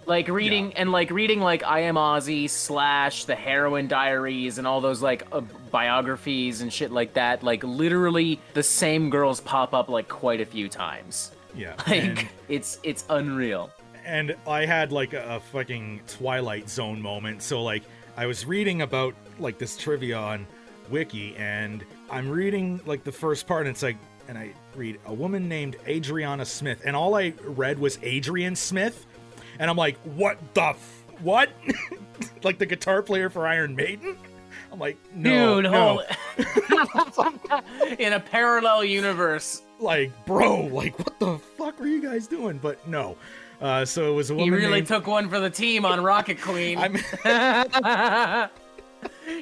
Reading I Am Ozzy / The Heroin Diaries and all those like biographies and shit like that. Like, literally the same girls pop up like quite a few times. Yeah. Like, it's unreal. And I had like a fucking Twilight Zone moment. So like I was reading about like this trivia on Wiki, and I'm reading like the first part, and it's like, and I read a woman named Adriana Smith, and all I read was Adrian Smith, and I'm like, what the what? Like the guitar player for Iron Maiden? I'm like, no, dude, no. In a parallel universe. Like, bro, like what the fuck were you guys doing? But no. So it was a woman. He really took one for the team on Rocket Queen.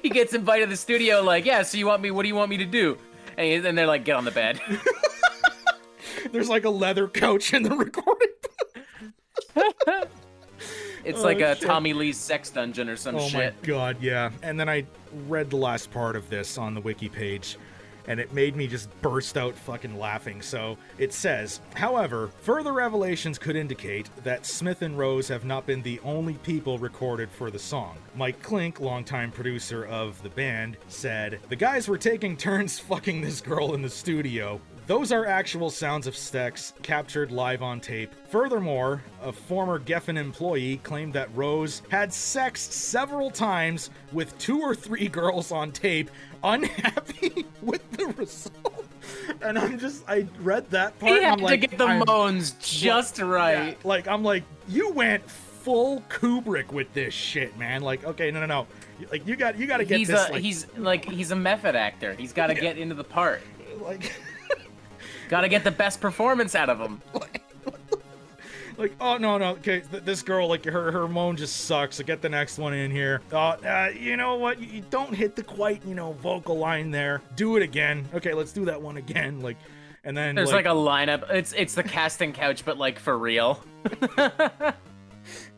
He gets invited to the studio, like, yeah, so what do you want me to do? And then they're like, get on the bed. There's like a leather couch in the recording. It's like a Tommy Lee's sex dungeon or some shit. Oh my god, yeah. And then I read the last part of this on the wiki page, and it made me just burst out fucking laughing. So it says, however, further revelations could indicate that Smith and Rose have not been the only people recorded for the song. Mike Klink, longtime producer of the band, said, the guys were taking turns fucking this girl in the studio. Those are actual sounds of sex captured live on tape. Furthermore, a former Geffen employee claimed that Rose had sex several times with 2 or 3 girls on tape, unhappy with the result. And I read that part. He had and I'm like, to get the moans just right. Yeah, like, I'm like, you went full Kubrick with this shit, man. Like, okay, no. Like, you got to get this. He's a method actor. He's got to get into the part. Like. Gotta get the best performance out of him. Like, oh, no, okay, this girl, like, her moan just sucks, so get the next one in here. You know what, you don't hit the quite, vocal line there. Do it again. Okay, let's do that one again, like, and then, there's like a lineup, it's the casting couch, but, like, for real.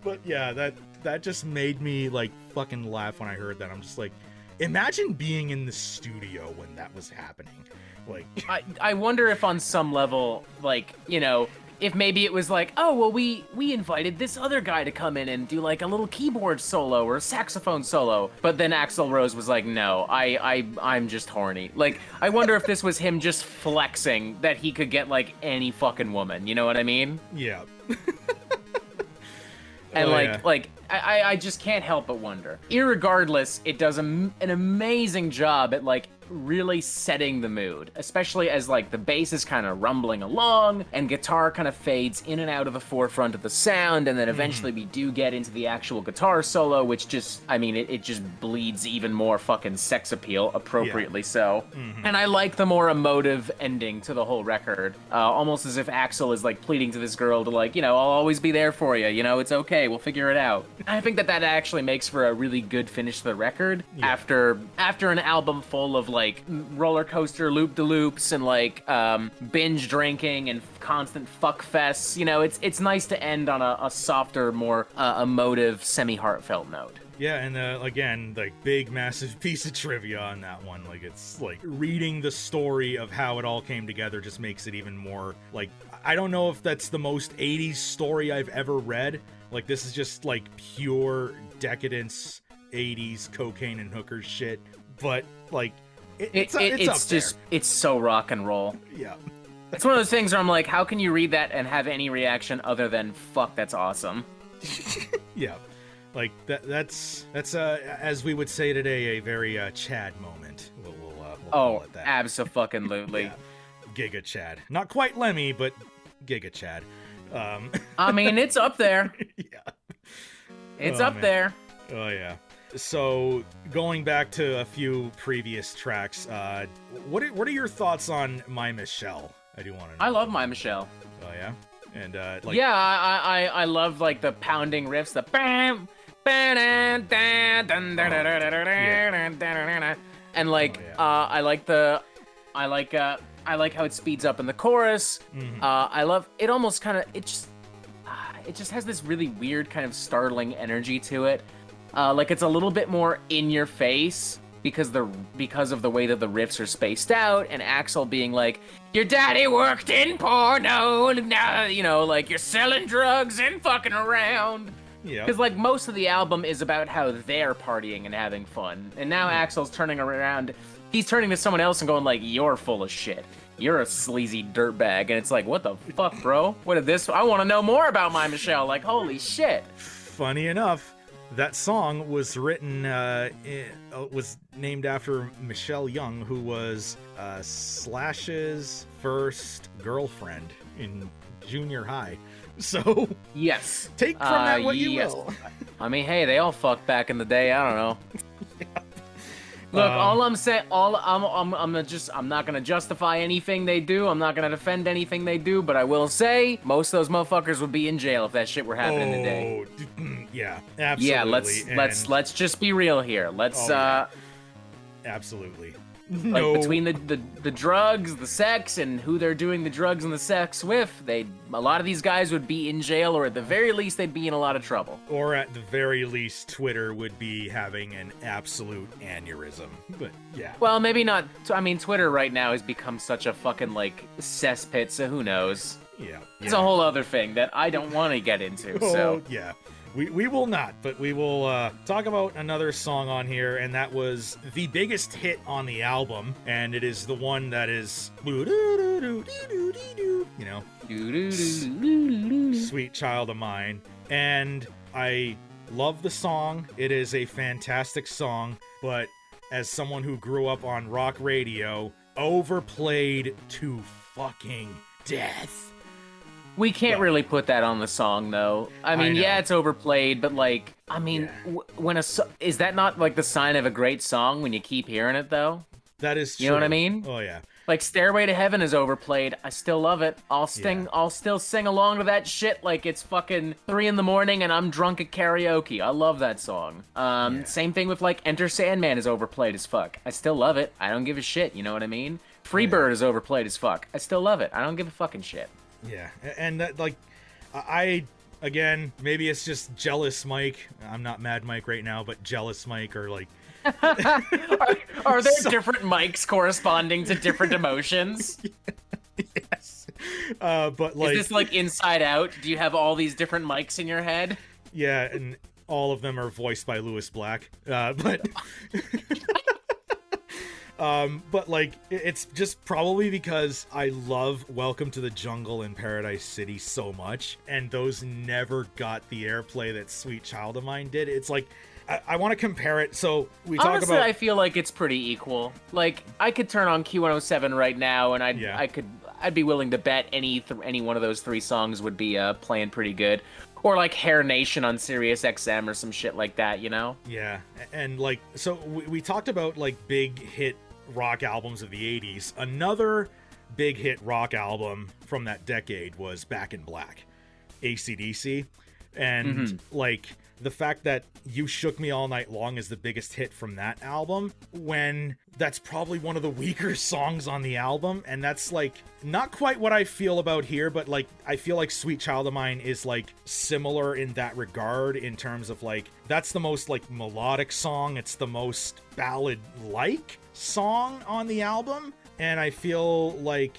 But, yeah, that just made me, like, fucking laugh when I heard that. I'm just like, imagine being in the studio when that was happening. Like, I wonder if on some level, like, if maybe it was like, oh, well, we invited this other guy to come in and do like a little keyboard solo or a saxophone solo, but then Axl Rose was like, no, I'm just horny. Like, I wonder if this was him just flexing that he could get like any fucking woman, you know what I mean? Yeah. And I just can't help but wonder. Irregardless, it does an amazing job at like really setting the mood, especially as like the bass is kind of rumbling along and guitar kind of fades in and out of the forefront of the sound, and then eventually we do get into the actual guitar solo, which just, I mean, it just bleeds even more fucking sex appeal, appropriately so. And I like the more emotive ending to the whole record, almost as if Axl is like pleading to this girl to like, I'll always be there for you, it's okay, we'll figure it out. I think that actually makes for a really good finish to the record after an album full of like roller coaster loop-de-loops and like binge drinking and constant fuck fests. It's nice to end on a softer, more emotive, semi-heartfelt note. Yeah, and again, like, big, massive piece of trivia on that one. Like, it's like reading the story of how it all came together just makes it even more like, I don't know if that's the most 80s story I've ever read. Like, this is just like pure decadence, 80s cocaine and hookers shit. But like, it's just, it's so rock and roll. Yeah. It's one of those things where I'm like, how can you read that and have any reaction other than, fuck, that's awesome? Yeah. Like, that's as we would say today, a very Chad moment. We'll call it that. Abso-fucking-lutely. Yeah. Giga Chad. Not quite Lemmy, but Giga Chad. I mean, it's up there. Yeah. It's up there. Oh, yeah. So going back to a few previous tracks, what are your thoughts on My Michelle? I do want to know. I love My Michelle. Oh yeah, and yeah, I love like the pounding riffs, the bam, and like I like how it speeds up in the chorus. I love it. Almost kind of it just has this really weird kind of startling energy to it. Like it's a little bit more in your face because of the way that the riffs are spaced out, and Axl being like, "Your daddy worked in porno, now you know, like you're selling drugs and fucking around." Yeah. Because like most of the album is about how they're partying and having fun, and now Axl's turning around. He's turning to someone else and going like, "You're full of shit. You're a sleazy dirtbag." And it's like, what the fuck, bro? What is this? I want to know more about My Michelle. Like, holy shit. Funny enough, that song was written, was named after Michelle Young, who was Slash's first girlfriend in junior high. So, yes. Take from that what you will. I mean, hey, they all fucked back in the day. I don't know. Look, all I'm saying, I'm not gonna justify anything they do. I'm not gonna defend anything they do, but I will say most of those motherfuckers would be in jail if that shit were happening today. Yeah, absolutely. Yeah, let's just be real here. Let's absolutely. Like between the drugs, the sex, and who they're doing the drugs and the sex with, a lot of these guys would be in jail, or at the very least, they'd be in a lot of trouble. Or at the very least, Twitter would be having an absolute aneurysm. But yeah. Well, maybe not. I mean, Twitter right now has become such a fucking like cesspit, so who knows? Yeah. It's a whole other thing that I don't want to get into. So yeah. We will not, but we will talk about another song on here, and that was the biggest hit on the album, and it is the one that is, you know, Sweet Child of Mine. And I love the song. It is a fantastic song, but as someone who grew up on rock radio, overplayed to fucking death. We can't really put that on the song, though. I mean, yeah, it's overplayed, but like, I mean, is that not like the sign of a great song when you keep hearing it, though? That is true. You know what I mean? Oh yeah. Like Stairway to Heaven is overplayed. I still love it. I'll still sing along to that shit like it's fucking 3 a.m. and I'm drunk at karaoke. I love that song. Same thing with like Enter Sandman is overplayed as fuck. I still love it. I don't give a shit. You know what I mean? Freebird is overplayed as fuck. I still love it. I don't give a fucking shit. Yeah, and that, like, again, maybe it's just jealous Mike. I'm not Mad Mike right now, but jealous Mike, or like... are there different mics corresponding to different emotions? Yes. But like... Is this like Inside Out? Do you have all these different mics in your head? Yeah, and all of them are voiced by Lewis Black. But like, it's just probably because I love Welcome to the Jungle and Paradise City so much, and those never got the airplay that Sweet Child of Mine did. It's like, I want to compare it. So we talk Honestly, about... I feel like it's pretty equal. Like, I could turn on Q107 right now, and I'd be willing to bet any one of those 3 songs would be playing pretty good. Or like Hair Nation on Sirius XM or some shit like that, you know? Yeah, and like, so we talked about like big hit rock albums of the 80s. Another big hit rock album from that decade was Back in Black, AC/DC. And like, the fact that You Shook Me All Night Long is the biggest hit from that album, when that's probably one of the weaker songs on the album. And that's like not quite what I feel about here, but like, I feel like Sweet Child of Mine is like similar in that regard, in terms of like, that's the most like melodic song, it's the most ballad like song on the album, and I feel like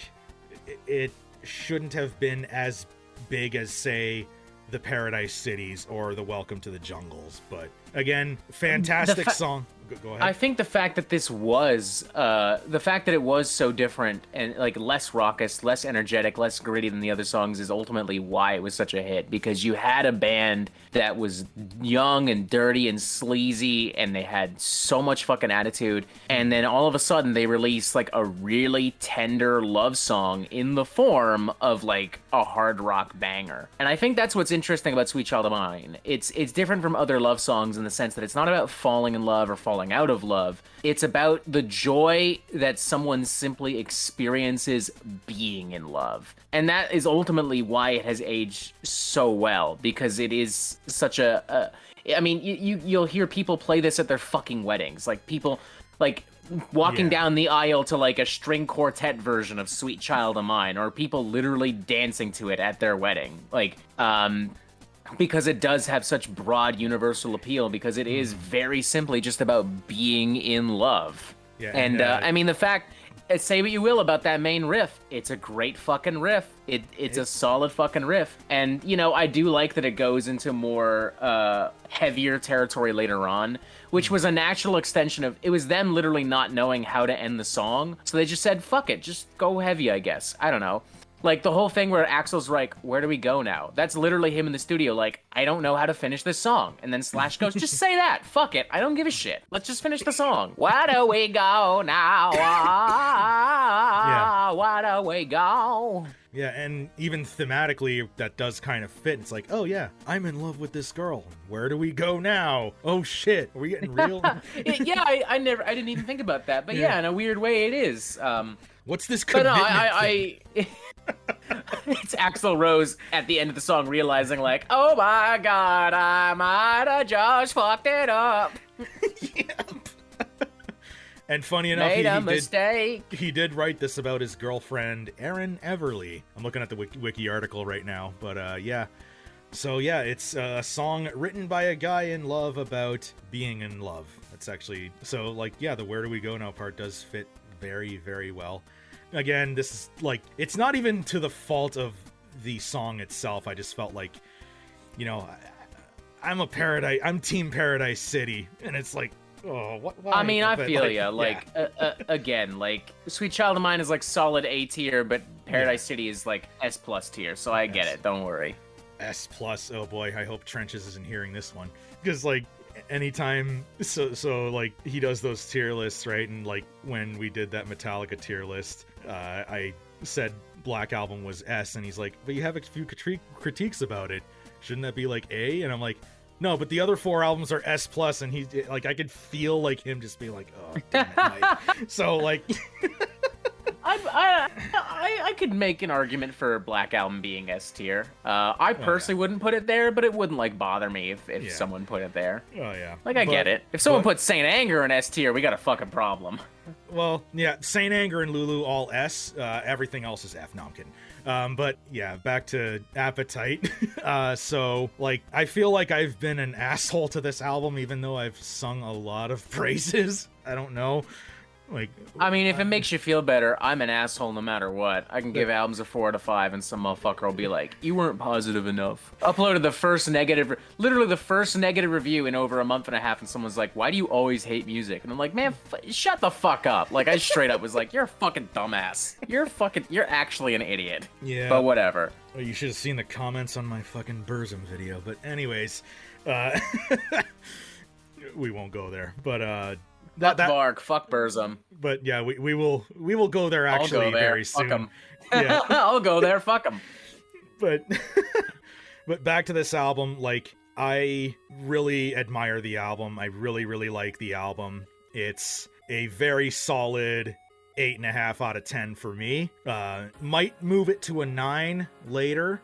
it shouldn't have been as big as, say, the Paradise Cities or the Welcome to the Jungles. But again, fantastic song. Go ahead. I think the fact that this was the fact that it was so different and like less raucous, less energetic, less gritty than the other songs is ultimately why it was such a hit, because you had a band that was young and dirty and sleazy, and they had so much fucking attitude, and then all of a sudden they released like a really tender love song in the form of like a hard rock banger. And I think that's what's interesting about Sweet Child of Mine. It's different from other love songs in in the sense that it's not about falling in love or falling out of love. It's about the joy that someone simply experiences being in love. And that is ultimately why it has aged so well, because it is such I mean, you'll hear people play this at their fucking weddings. Like, people, like, walking down the aisle to, like, a string quartet version of Sweet Child of Mine, or people literally dancing to it at their wedding. Like, because it does have such broad universal appeal, because it is very simply just about being in love. Yeah, and I mean, the fact, say what you will about that main riff, it's a great fucking riff. It's a solid fucking riff. And, you know, I do like that it goes into more heavier territory later on, which was a natural extension of, it was them literally not knowing how to end the song. So they just said, fuck it, just go heavy, I guess. I don't know. Like, the whole thing where Axl's like, where do we go now? That's literally him in the studio, like, I don't know how to finish this song. And then Slash goes, just say that. Fuck it. I don't give a shit. Let's just finish the song. Where do we go now? Where do we go? Yeah, and even thematically, that does kind of fit. It's like, oh yeah, I'm in love with this girl. Where do we go now? Oh shit, are we getting real? Yeah, I didn't even think about that. But yeah, in a weird way, it is. What's this commitment? But no, it's Axl Rose at the end of the song realizing, like, oh my god, I might have just fucked it up. And funny enough, he did write this about his girlfriend, Erin Everly. I'm looking at the wiki article right now, but yeah. So yeah, it's a song written by a guy in love about being in love. That's actually, so like, yeah, the Where Do We Go Now part does fit very, very well. Again, this is like, it's not even to the fault of the song itself. I just felt like, you know, I'm Team Paradise City, and it's like, oh, what? Why? I mean, I feel ya. Like, again, like, Sweet Child of Mine is like solid A tier, but Paradise City is like S+ tier, so I get it. Don't worry. S+. Oh boy, I hope Trenches isn't hearing this one, because like, anytime, so like, he does those tier lists, right? And like, when we did that Metallica tier list, I said Black Album was S, and he's like, but you have a few critiques about it. Shouldn't that be like A? And I'm like, no, but the other 4 albums are S+, and he's like, I could feel like him just be like, oh, damn it, Mike. So like, I could make an argument for Black Album being S tier. I personally wouldn't put it there, but it wouldn't like bother me if someone put it there. Oh yeah, like I get it. If someone puts Saint Anger in S tier, we got a fucking problem. Well, yeah, Saint Anger and Lulu all S. Everything else is F. No, I'm kidding. But yeah, back to Appetite. So like, I feel like I've been an asshole to this album, even though I've sung a lot of praises. I don't know. Like, I mean, if it makes you feel better, I'm an asshole no matter what. I can give albums a 4 out of 5, and some motherfucker will be like, "You weren't positive enough." Uploaded literally the first negative review in over a month and a half, and someone's like, "Why do you always hate music?" And I'm like, "Man, shut the fuck up!" Like, I straight up was like, "You're a fucking dumbass. You're actually an idiot." Yeah. But whatever. Well, you should have seen the comments on my fucking Burzum video. But anyways, we won't go there. But That Varg, fuck Burzum. But yeah, we will go there actually very soon. Fuck 'em. Yeah. I'll go there, fuck him. But back to this album, like, I really admire the album. I really, really like the album. It's a very solid 8.5 out of 10 for me. Might move it to a 9 later.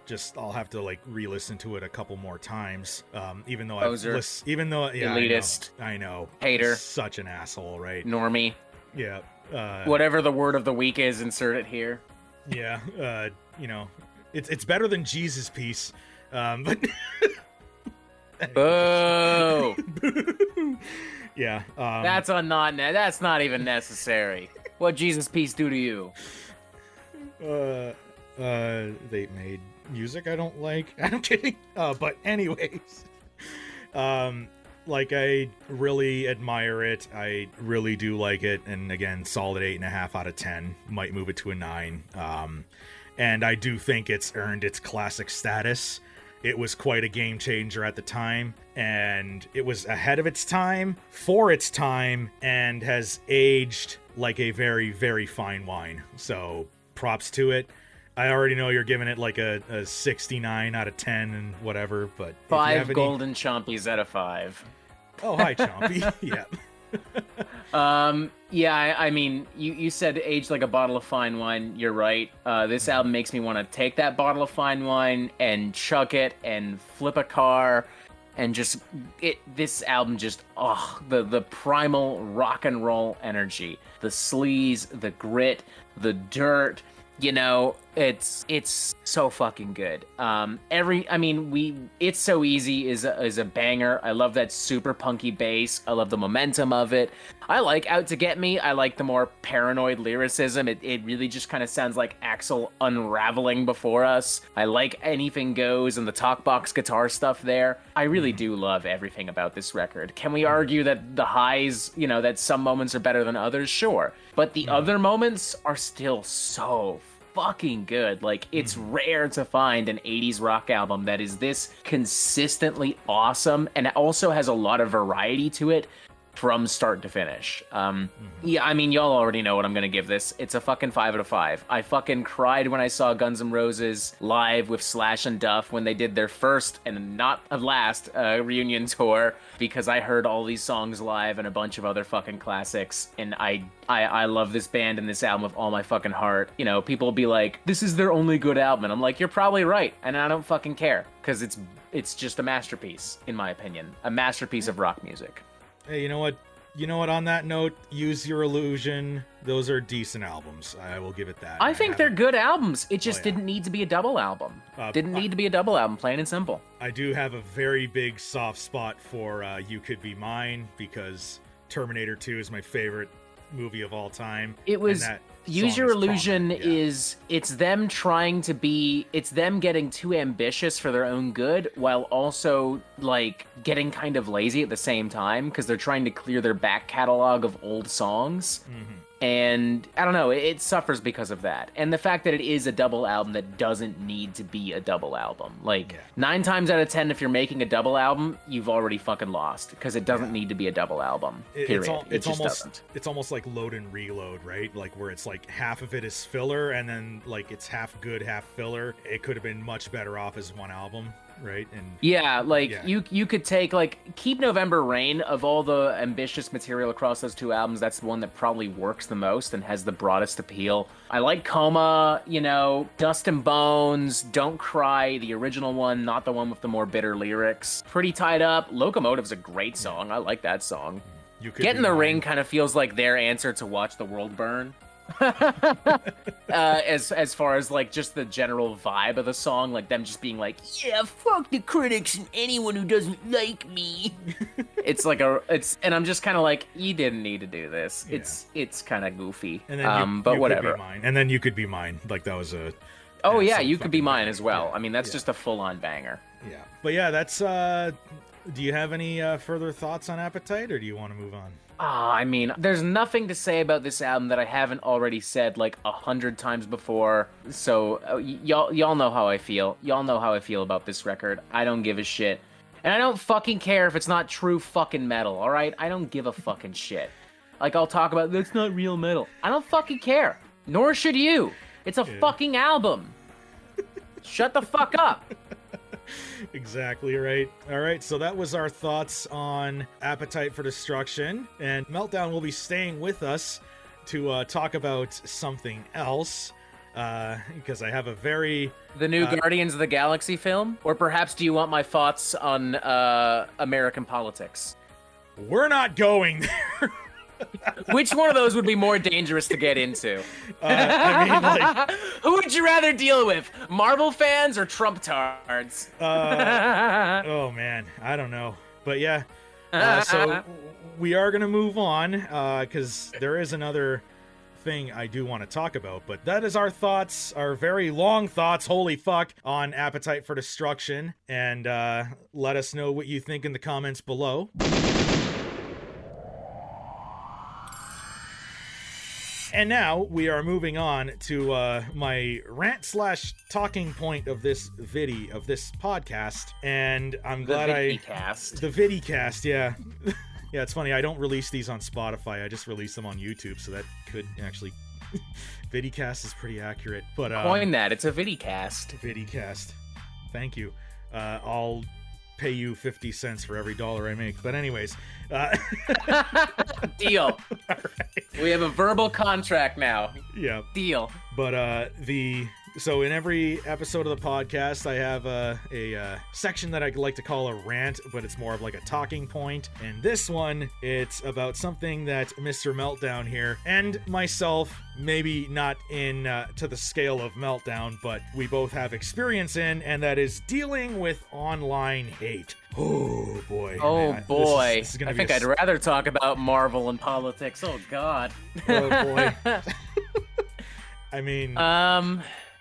Just I'll have to like re-listen to it a couple more times. Even though elitist, I know, hater, such an asshole, right? Normie. Yeah. Whatever the word of the week is, insert it here. Yeah. You know, it's better than Jesus Piece. But boo. Yeah. That's not even necessary. What Jesus Piece do to you? They made music I don't like. I'm kidding. But anyways, like, I really admire it. I really do like it. And again, solid 8.5 out of 10. Might move it to a 9. And I do think it's earned its classic status. It was quite a game changer at the time, and it was ahead of its time, for its time, and has aged like a very, very fine wine. So props to it. I already know you're giving it like a 69 out of 10 and whatever, but if you 5 have any... golden chompies out of 5. Oh, hi, Chompy. Yeah. Yeah, I mean, you said aged like a bottle of fine wine. You're right. This album makes me want to take that bottle of fine wine and chug it and flip a car and just this album just the primal rock and roll energy, the sleaze, the grit, the dirt. You know, it's so fucking good. It's So Easy is a banger. I love that super punky bass. I love the momentum of it. I like Out to Get Me. I like the more paranoid lyricism. It really just kind of sounds like Axl unraveling before us. I like Anything Goes and the talk box guitar stuff there. I really do love everything about this record. Can we argue that the highs, that some moments are better than others? Sure. But the other moments are still so fucking good. Like, it's rare to find an 80s rock album that is this consistently awesome and also has a lot of variety to it from start to finish. Yeah, I mean, y'all already know what I'm gonna give this. It's a fucking 5 out of 5. I fucking cried when I saw Guns N' Roses live with Slash and Duff when they did their first and not last reunion tour, because I heard all these songs live and a bunch of other fucking classics, and I love this band and this album with all my fucking heart. People will be like, this is their only good album, and I'm like, you're probably right, and I don't fucking care, because it's just a masterpiece, in my opinion. A masterpiece of rock music. Hey, you know what? On that note, Use Your Illusion. Those are decent albums. I will give it that. I think they're good albums. It just didn't need to be a double album. Plain and simple. I do have a very big soft spot for You Could Be Mine, because Terminator 2 is my favorite movie of all time. It was... Use Your Illusion it's them getting too ambitious for their own good, while also like getting kind of lazy at the same time, because they're trying to clear their back catalog of old songs. And I don't know, it suffers because of that. And the fact that it is a double album that doesn't need to be a double album. 9 times out of 10, if you're making a double album, you've already fucking lost, because it doesn't need to be a double album. Period. It's almost like Load and Reload, right? Like, where it's like half of it is filler, and then like it's half good, half filler. It could have been much better off as one album. Right? And you could take, Keep November Rain, of all the ambitious material across those two albums, that's the one that probably works the most and has the broadest appeal. I like Coma, Dust and Bones, Don't Cry, the original one, not the one with the more bitter lyrics. Pretty Tied Up. Locomotive's a great song. I like that song. Get in the Ring kind of feels like their answer to Watch the World Burn. As far as just the general vibe of the song, them just being like, yeah, fuck the critics and anyone who doesn't like me. And I'm just kind of like, you didn't need to do this. Yeah. It's kind of goofy. And then but whatever. Could Be Mine. And then You Could Be Mine. That was a... Oh yeah, You Could Be Mine as well. Yeah. I mean, that's just a full-on banger. Yeah. But yeah, that's... do you have any further thoughts on Appetite, or do you want to move on? I mean, there's nothing to say about this album that I haven't already said 100 times before. So y'all know how I feel. Y'all know how I feel about this record. I don't give a shit. And I don't fucking care if it's not true fucking metal, all right? I don't give a fucking shit. I'll talk about, that's not real metal. I don't fucking care. Nor should you. It's a fucking album. Shut the fuck up. Exactly right. All right, so that was our thoughts on Appetite for Destruction, and Meltdown will be staying with us to talk about something else, because I have a the new Guardians of the Galaxy film, or perhaps do you want my thoughts on American politics? We're not going there. Which one of those would be more dangerous to get into? Who would you rather deal with? Marvel fans or Trump tards? Oh man, I don't know. But yeah, so we are going to move on, because there is another thing I do want to talk about. But that is our thoughts, our very long thoughts, holy fuck, on Appetite for Destruction. And let us know what you think in the comments below. And now we are moving on to my rant/talking point of this podcast, and I'm glad the vidicast, yeah. Yeah, it's funny, I don't release these on Spotify, I just release them on YouTube, so that could actually Vidicast is pretty accurate, but Coin that. It's a vidicast. Vidicast. Thank you. I'll pay you 50 cents for every dollar I make. But anyways, Deal. Right. We have a verbal contract now. Yeah. Deal. But so in every episode of the podcast, I have a section that I like to call a rant, but it's more of like a talking point. And this one, it's about something that Mr. Meltdown here and myself, maybe not in to the scale of Meltdown, but we both have experience in, and that is dealing with online hate. Oh boy. Oh man, boy. This is gonna I be think I'd rather talk about Marvel and politics. Oh god. Oh boy. I mean.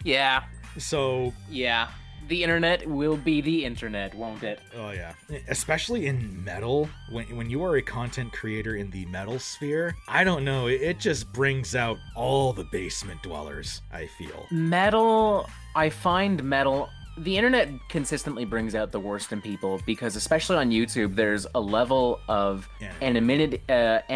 Yeah. So. Yeah. The internet will be the internet, won't it? Oh yeah. Especially in metal, when you are a content creator in the metal sphere, I don't know, it just brings out all the basement dwellers, I feel. Metal, I find metal, the internet consistently brings out the worst in people because especially on YouTube, there's a level of anonymity, that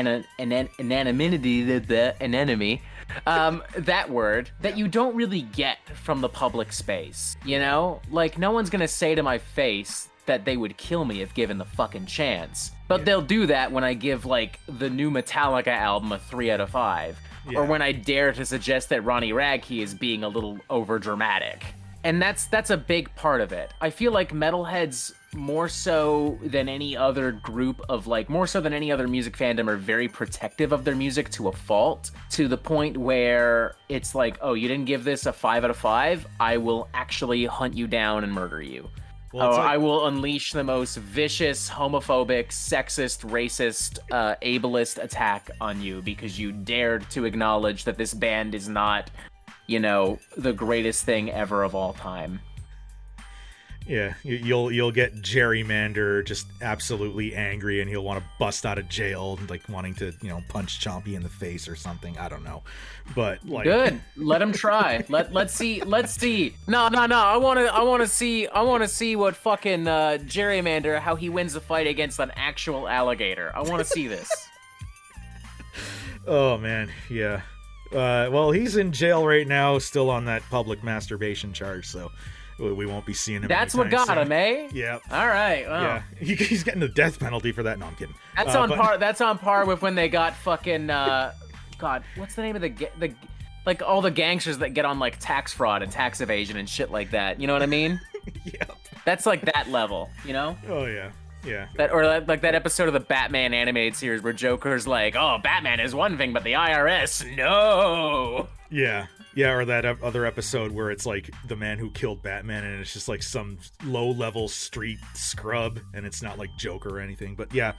word that you don't really get from the public space, you know? Like, no one's gonna say to my face that they would kill me if given the fucking chance. But they'll do that when I give, like, the new Metallica album a 3 out of 5. Yeah. Or when I dare to suggest that Ronnie Radke is being a little overdramatic. And that's a big part of it. I feel like metalheads, more so than any other group of, like, more so than any other music fandom, are very protective of their music to a fault, to the point where it's like, oh, you didn't give this a 5 out of 5? I will actually hunt you down and murder you. Well, it's like... I will unleash the most vicious, homophobic, sexist, racist, ableist attack on you because you dared to acknowledge that this band is not, you know, the greatest thing ever of all time. Yeah, you'll get Gerrymander just absolutely angry, and he'll want to bust out of jail, like wanting to, you know, punch Chompy in the face or something. I don't know, but like, good. Let him try. Let's see. No. I want to see what fucking Gerrymander, how he wins the fight against an actual alligator. I want to see this. Oh man, yeah. Well, he's in jail right now, still on that public masturbation charge, so we won't be seeing him. That's what got him, eh? Yeah. All right. Well. Yeah, he's getting the death penalty for that. No, I'm kidding. That's on par. That's on par with when they got fucking. God, what's the name of the like all the gangsters that get on like tax fraud and tax evasion and shit like that. You know what I mean? Yep. That's like that level. You know? Oh yeah. Yeah. Like that episode of the Batman animated series where Joker's like, "Oh, Batman is one thing, but the IRS, no." Yeah. Yeah, or that other episode where it's like the man who killed Batman, and it's just like some low-level street scrub, and it's not like Joker or anything. But yeah,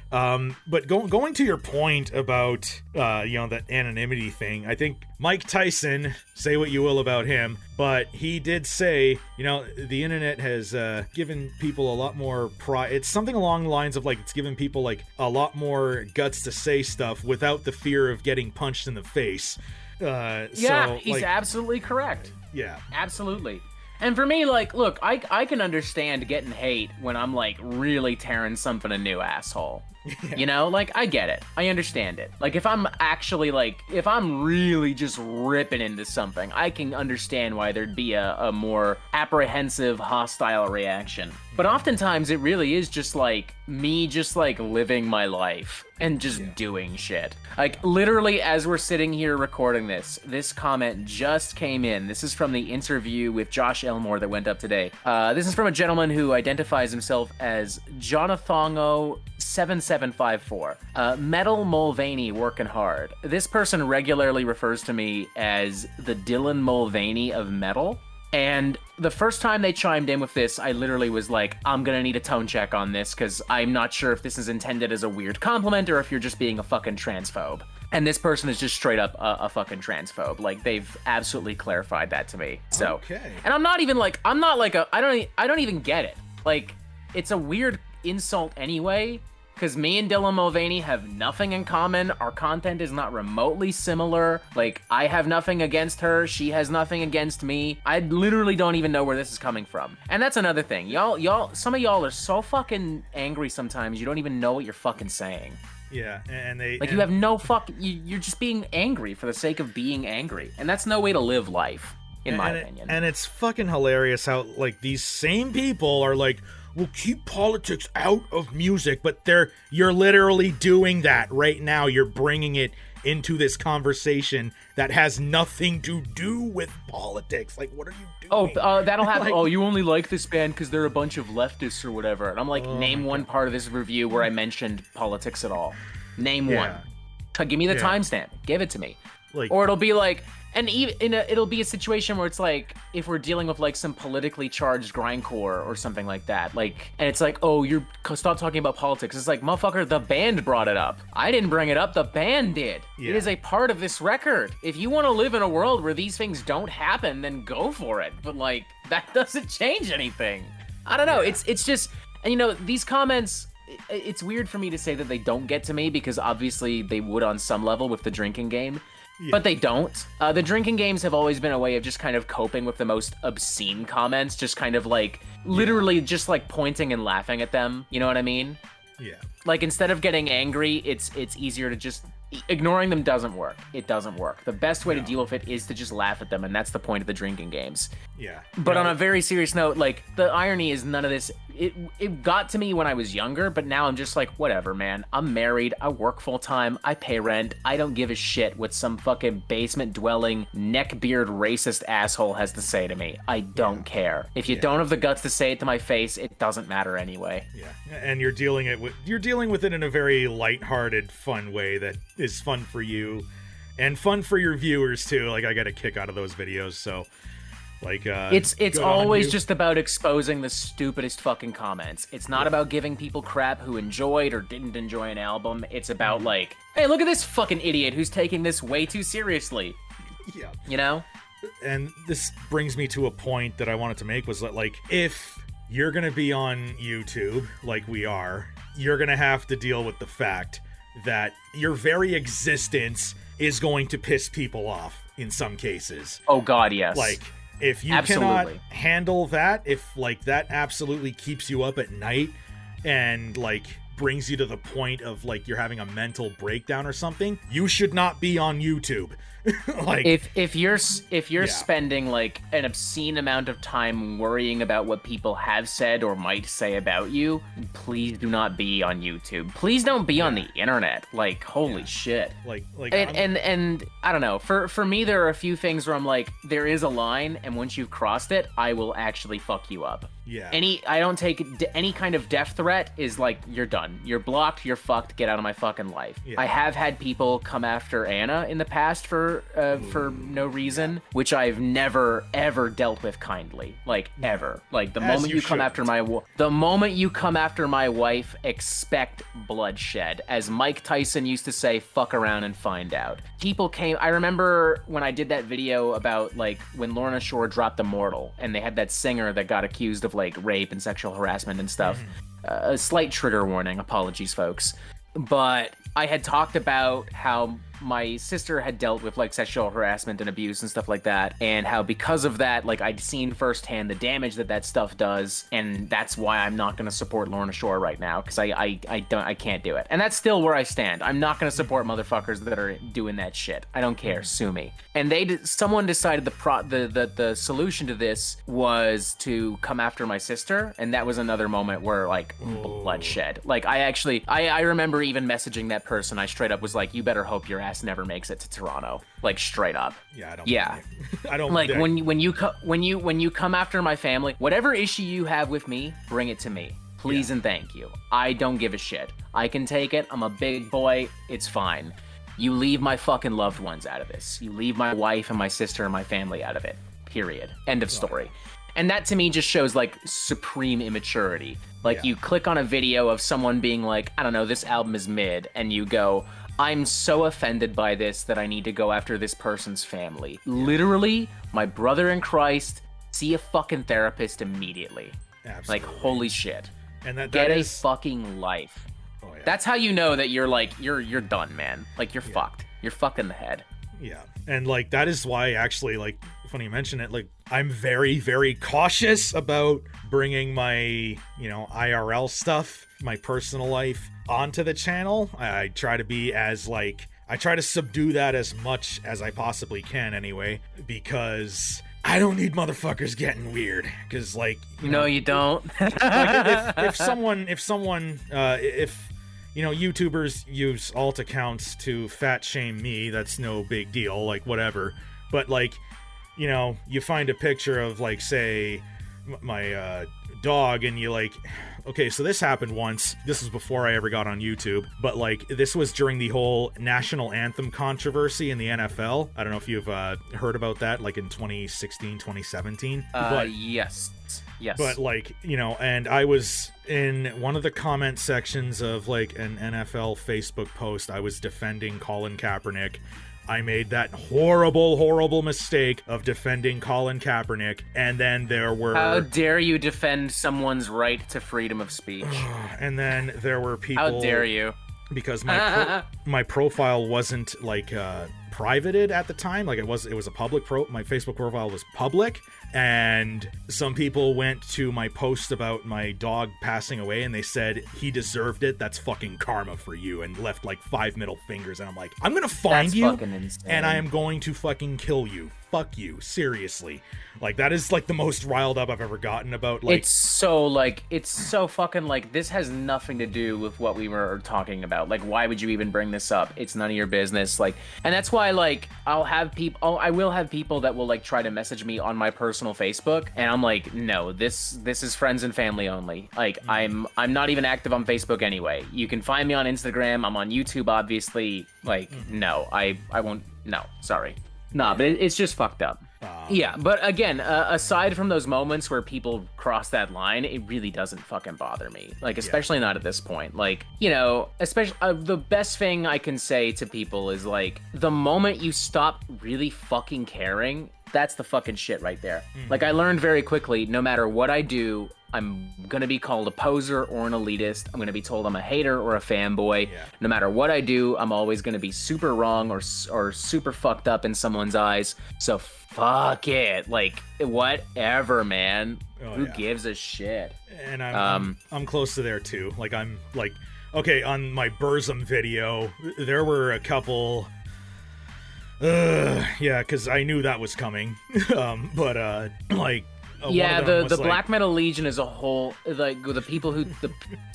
but going to your point about you know, that anonymity thing, I think Mike Tyson, say what you will about him, but he did say, you know, the internet has given people a lot more pride. It's something along the lines of like it's given people like a lot more guts to say stuff without the fear of getting punched in the face. Yeah, so, he's like, absolutely correct. Yeah. Absolutely. And for me, like, look, I can understand getting hate when I'm, like, really tearing something a new, asshole. Yeah. You know? Like, I get it. I understand it. Like, if I'm actually, like, if I'm really just ripping into something, I can understand why there'd be a more apprehensive, hostile reaction. But oftentimes, it really is just, like, me just, like, living my life and just doing shit. Like, literally, as we're sitting here recording this comment just came in. This is from the interview with Josh Elmore that went up today. This is from a gentleman who identifies himself as Jonathongo7754. Metal Mulvaney working hard. This person regularly refers to me as the Dylan Mulvaney of metal. And the first time they chimed in with this, I literally was like, I'm gonna need a tone check on this, because I'm not sure if this is intended as a weird compliment or if you're just being a fucking transphobe. And this person is just straight up a fucking transphobe. Like, they've absolutely clarified that to me. So, okay. And I'm not like I don't even get it. Like, it's a weird insult anyway, because me and Dylan Mulvaney have nothing in common. Our content is not remotely similar. Like, I have nothing against her. She has nothing against me. I literally don't even know where this is coming from. And that's another thing. Some of y'all are so fucking angry sometimes you don't even know what you're fucking saying. Yeah, and they you have no you're just being angry for the sake of being angry, and that's no way to live life, in my opinion. And it's fucking hilarious how like these same people are like, we'll keep politics out of music, but you're literally doing that right now. You're bringing it into this conversation that has nothing to do with politics. Like, what are you doing? That'll happen. Like, You only like this band because they're a bunch of leftists or whatever. And I'm like, name one part of this review where I mentioned politics at all. Name one. Give me the timestamp. Give it to me. Or it'll be like, and even it'll be a situation where it's like, if we're dealing with like some politically charged grindcore or something like that, like, and it's like, oh, stop talking about politics. It's like, motherfucker, the band brought it up. I didn't bring it up. The band did. It is a part of this record. If you want to live in a world where these things don't happen, then go for it. But like, that doesn't change anything. I don't know. It's just, and these comments, it's weird for me to say that they don't get to me, because obviously they would on some level with the drinking game. But they don't. The drinking games have always been a way of just kind of coping with the most obscene comments, just kind of like, literally just like pointing and laughing at them. You know what I mean? Yeah. Like, instead of getting angry, it's easier to just... Ignoring them doesn't work. It doesn't work. The best way to deal with it is to just laugh at them, and that's the point of the drinking games. Yeah. But on a very serious note, like, the irony is none of this... It got to me when I was younger, but now I'm just like, whatever, man. I'm married. I work full-time. I pay rent. I don't give a shit what some fucking basement-dwelling, neckbeard racist asshole has to say to me. I don't care. If you don't have the guts to say it to my face, it doesn't matter anyway. Yeah. And you're dealing with it in a very lighthearted, fun way that is fun for you and fun for your viewers too. Like, I get a kick out of those videos, so like it's always just about exposing the stupidest fucking comments. It's not about giving people crap who enjoyed or didn't enjoy an album. It's about like, hey, look at this fucking idiot who's taking this way too seriously. Yeah. You know? And this brings me to a point that I wanted to make, was that, like, if you're gonna be on YouTube like we are, you're gonna have to deal with the fact that your very existence is going to piss people off in some cases. Oh god, yes. Like, if you cannot handle that, if like that absolutely keeps you up at night and like brings you to the point of like you're having a mental breakdown or something, you should not be on YouTube. Like, if you're spending like an obscene amount of time worrying about what people have said or might say about you, please do not be on YouTube. Please don't be on the internet. Like, holy shit. Like and I don't know. For me, there are a few things where I'm like, there is a line, and once you've crossed it, I will actually fuck you up. Yeah. I don't take any kind of death threat is like, you're done. You're blocked. You're fucked. Get out of my fucking life. Yeah. I have had people come after Anna in the past for no reason, which I've never ever dealt with kindly. Like, ever. Like, the moment you come after my wife, expect bloodshed. As Mike Tyson used to say, fuck around and find out. People came. I remember when I did that video about like when Lorna Shore dropped Immortal, and they had that singer that got accused of like rape and sexual harassment and stuff. A slight trigger warning, apologies folks. But I had talked about how my sister had dealt with like sexual harassment and abuse and stuff like that, and how because of that, like, I'd seen firsthand the damage that stuff does, and that's why I'm not going to support Lorna Shore right now, because I can't do it. And that's still where I stand. I'm not going to support motherfuckers that are doing that shit. I don't care. Sue me. And someone decided the solution to this was to come after my sister, and that was another moment where like bloodshed. Like, I remember even messaging that person. I straight up was like, you better hope your ass never makes it to Toronto. Like, straight up. Yeah, I don't. Yeah, I don't. Like, when you come after my family, whatever issue you have with me, bring it to me, please and thank you. I don't give a shit. I can take it. I'm a big boy. It's fine. You leave my fucking loved ones out of this. You leave my wife and my sister and my family out of it. Period. End of story. And that to me just shows like supreme immaturity. Like, you click on a video of someone being like, I don't know, this album is mid, and you go, I'm so offended by this that I need to go after this person's family. Literally, my brother in Christ, see a fucking therapist immediately. Absolutely. Like, holy shit. And that Get is... a fucking life. Oh, yeah. That's how you know that you're like, you're done, man. Like, you're fucked. You're fucked in the head. Yeah. And like, that is why actually, like, funny you mention it, like, I'm very, very cautious about bringing my, IRL stuff, my personal life, onto the channel. I try to be as like, I try to subdue that as much as I possibly can anyway, because I don't need motherfuckers getting weird. Because like, no, you don't. like if YouTubers use alt accounts to fat shame me, that's no big deal, like whatever. But like, you find a picture of like, say, my dog, and you like, okay, so this happened once. This was before I ever got on YouTube, but like, this was during the whole national anthem controversy in the NFL. I don't know if you've heard about that, like in 2016, 2017. Yes. But like, and I was in one of the comment sections of like an NFL Facebook post. I was defending Colin Kaepernick. I made that horrible mistake of defending Colin Kaepernick, and then there were... How dare you defend someone's right to freedom of speech? And then there were people... How dare you? Because my profile wasn't like privated at the time. Like it was a public my Facebook profile was public, and some people went to my post about my dog passing away and they said he deserved it, that's fucking karma for you, and left like 5 middle fingers, and I'm like, I'm gonna find you and I am going to fucking kill you. Fuck you, seriously. Like, that is like the most riled up I've ever gotten about, like... It's so fucking like, this has nothing to do with what we were talking about. Like, why would you even bring this up? It's none of your business. Like, and that's why, like, I will have people that will like try to message me on my personal Facebook, and I'm like, no, this is friends and family only. Like, I'm not even active on Facebook anyway. You can find me on Instagram. I'm on YouTube, obviously. Like, no, I won't. No, sorry. Nah, but it's just fucked up. Yeah, but again, aside from those moments where people cross that line, it really doesn't fucking bother me. Like, especially not at this point. Like, especially the best thing I can say to people is like, the moment you stop really fucking caring, that's the fucking shit right there. Like, I learned very quickly, no matter what I do, I'm gonna be called a poser or an elitist. I'm gonna be told I'm a hater or a fanboy. Yeah. No matter what I do, I'm always gonna be super wrong or super fucked up in someone's eyes. So fuck it, like whatever, man. Who gives a shit? And I'm close to there too. Like, I'm like, okay, on my Burzum video, there were a couple. Because I knew that was coming. Like. The Black Metal Legion is a whole, like, the people who,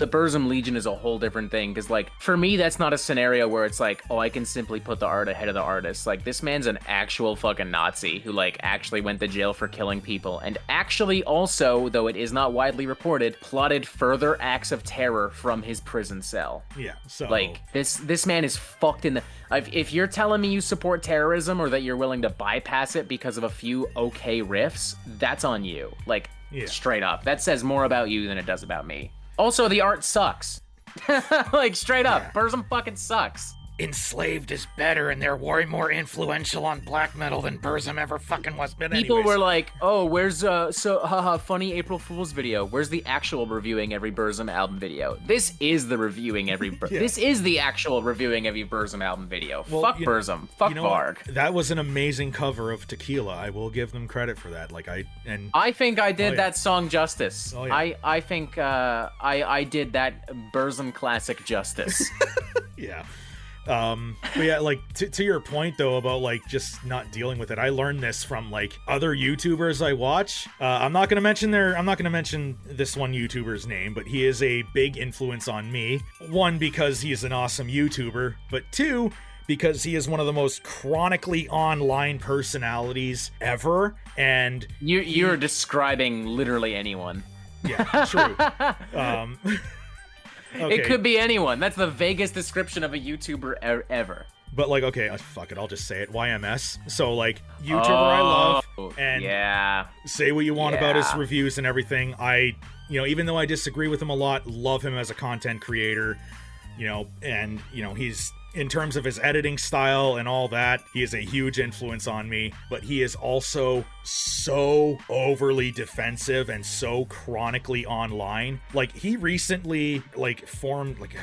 the Burzum Legion is a whole different thing, because, like, for me, that's not a scenario where it's like, oh, I can simply put the art ahead of the artist. Like, this man's an actual fucking Nazi who, like, actually went to jail for killing people, and actually also, though it is not widely reported, plotted further acts of terror from his prison cell. Yeah, so... Like, this man is fucked in the... If you're telling me you support terrorism or that you're willing to bypass it because of a few okay riffs, that's on you. Like, straight up. That says more about you than it does about me. Also, the art sucks. Like, straight up. Burzum fucking sucks. Enslaved is better, and they're way more influential on black metal than Burzum ever fucking was. But people were like, oh, where's, funny April Fool's video. Where's the actual reviewing every Burzum album video? This is the reviewing every... This is the actual reviewing every Burzum album video. Well, fuck Burzum. Fuck Varg. That was an amazing cover of Tequila. I will give them credit for that. Like, I think I did that song justice. Oh, yeah. I think I did that Burzum classic justice. Yeah. But yeah, like, to your point though about like just not dealing with it, I learned this from like other YouTubers I watch. I'm not gonna mention this one YouTuber's name, but he is a big influence on me. One, because he is an awesome YouTuber, but two, because he is one of the most chronically online personalities ever. And you're describing literally anyone. Yeah, true. Okay. It could be anyone. That's the vaguest description of a YouTuber ever. But like, okay, fuck it, I'll just say it. YMS. So like, YouTuber I love, and say what you want about his reviews and everything. I, even though I disagree with him a lot, love him as a content creator. And he's, in terms of his editing style and all that, he is a huge influence on me, but he is also so overly defensive and so chronically online. Like, he recently, like, formed, like,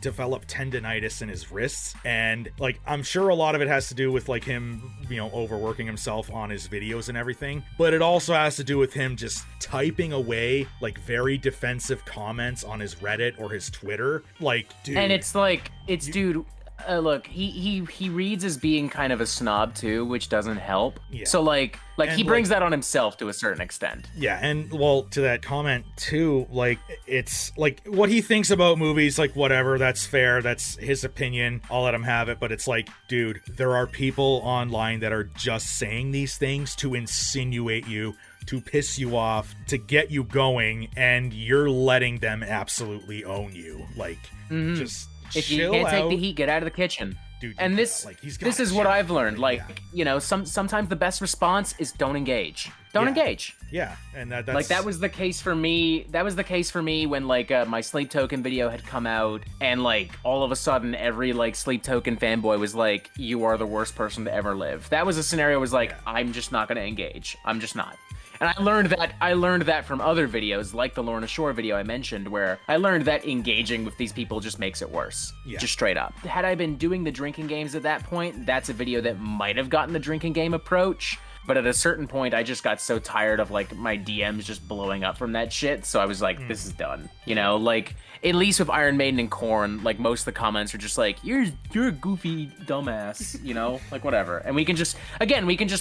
develop tendonitis in his wrists, and like I'm sure a lot of it has to do with like him, you know, overworking himself on his videos and everything, but it also has to do with him just typing away like very defensive comments on his Reddit or his Twitter. Like, dude, and it's like dude. Look, he reads as being kind of a snob too, which doesn't help. Yeah. So like And, he brings that on himself to a certain extent. Yeah, and well, to that comment too, like it's like what he thinks about movies, like whatever, that's fair, that's his opinion, I'll let him have it, but it's like, dude, there are people online that are just saying these things to insinuate you, to piss you off, to get you going, and you're letting them absolutely own you. Like, just if you chill can't take out. the heat, get out of the kitchen. Dude, And yeah, this like, he's this gotta is what chill. I've learned. Like, Yeah. you know, sometimes the best response is don't engage. Don't Yeah. engage. Yeah, and that's Like that was the case for me. That was the case for me when like my Sleep Token video had come out, and like all of a sudden every like Sleep Token fanboy was like, "You are the worst person to ever live." That was a scenario. Was like, I'm just not gonna engage. I'm just not. And I learned that from other videos, like the Lorna Shore video I mentioned, where I learned that engaging with these people just makes it worse. Yeah. Just straight up. Had I been doing the drinking games at that point, that's a video that might have gotten the drinking game approach. But at a certain point, I just got so tired of like my DMs just blowing up from that shit. So I was like, this is done. You know, like at least with Iron Maiden and Korn, like most of the comments are just like, you're a goofy dumbass, you know, like whatever. And we can just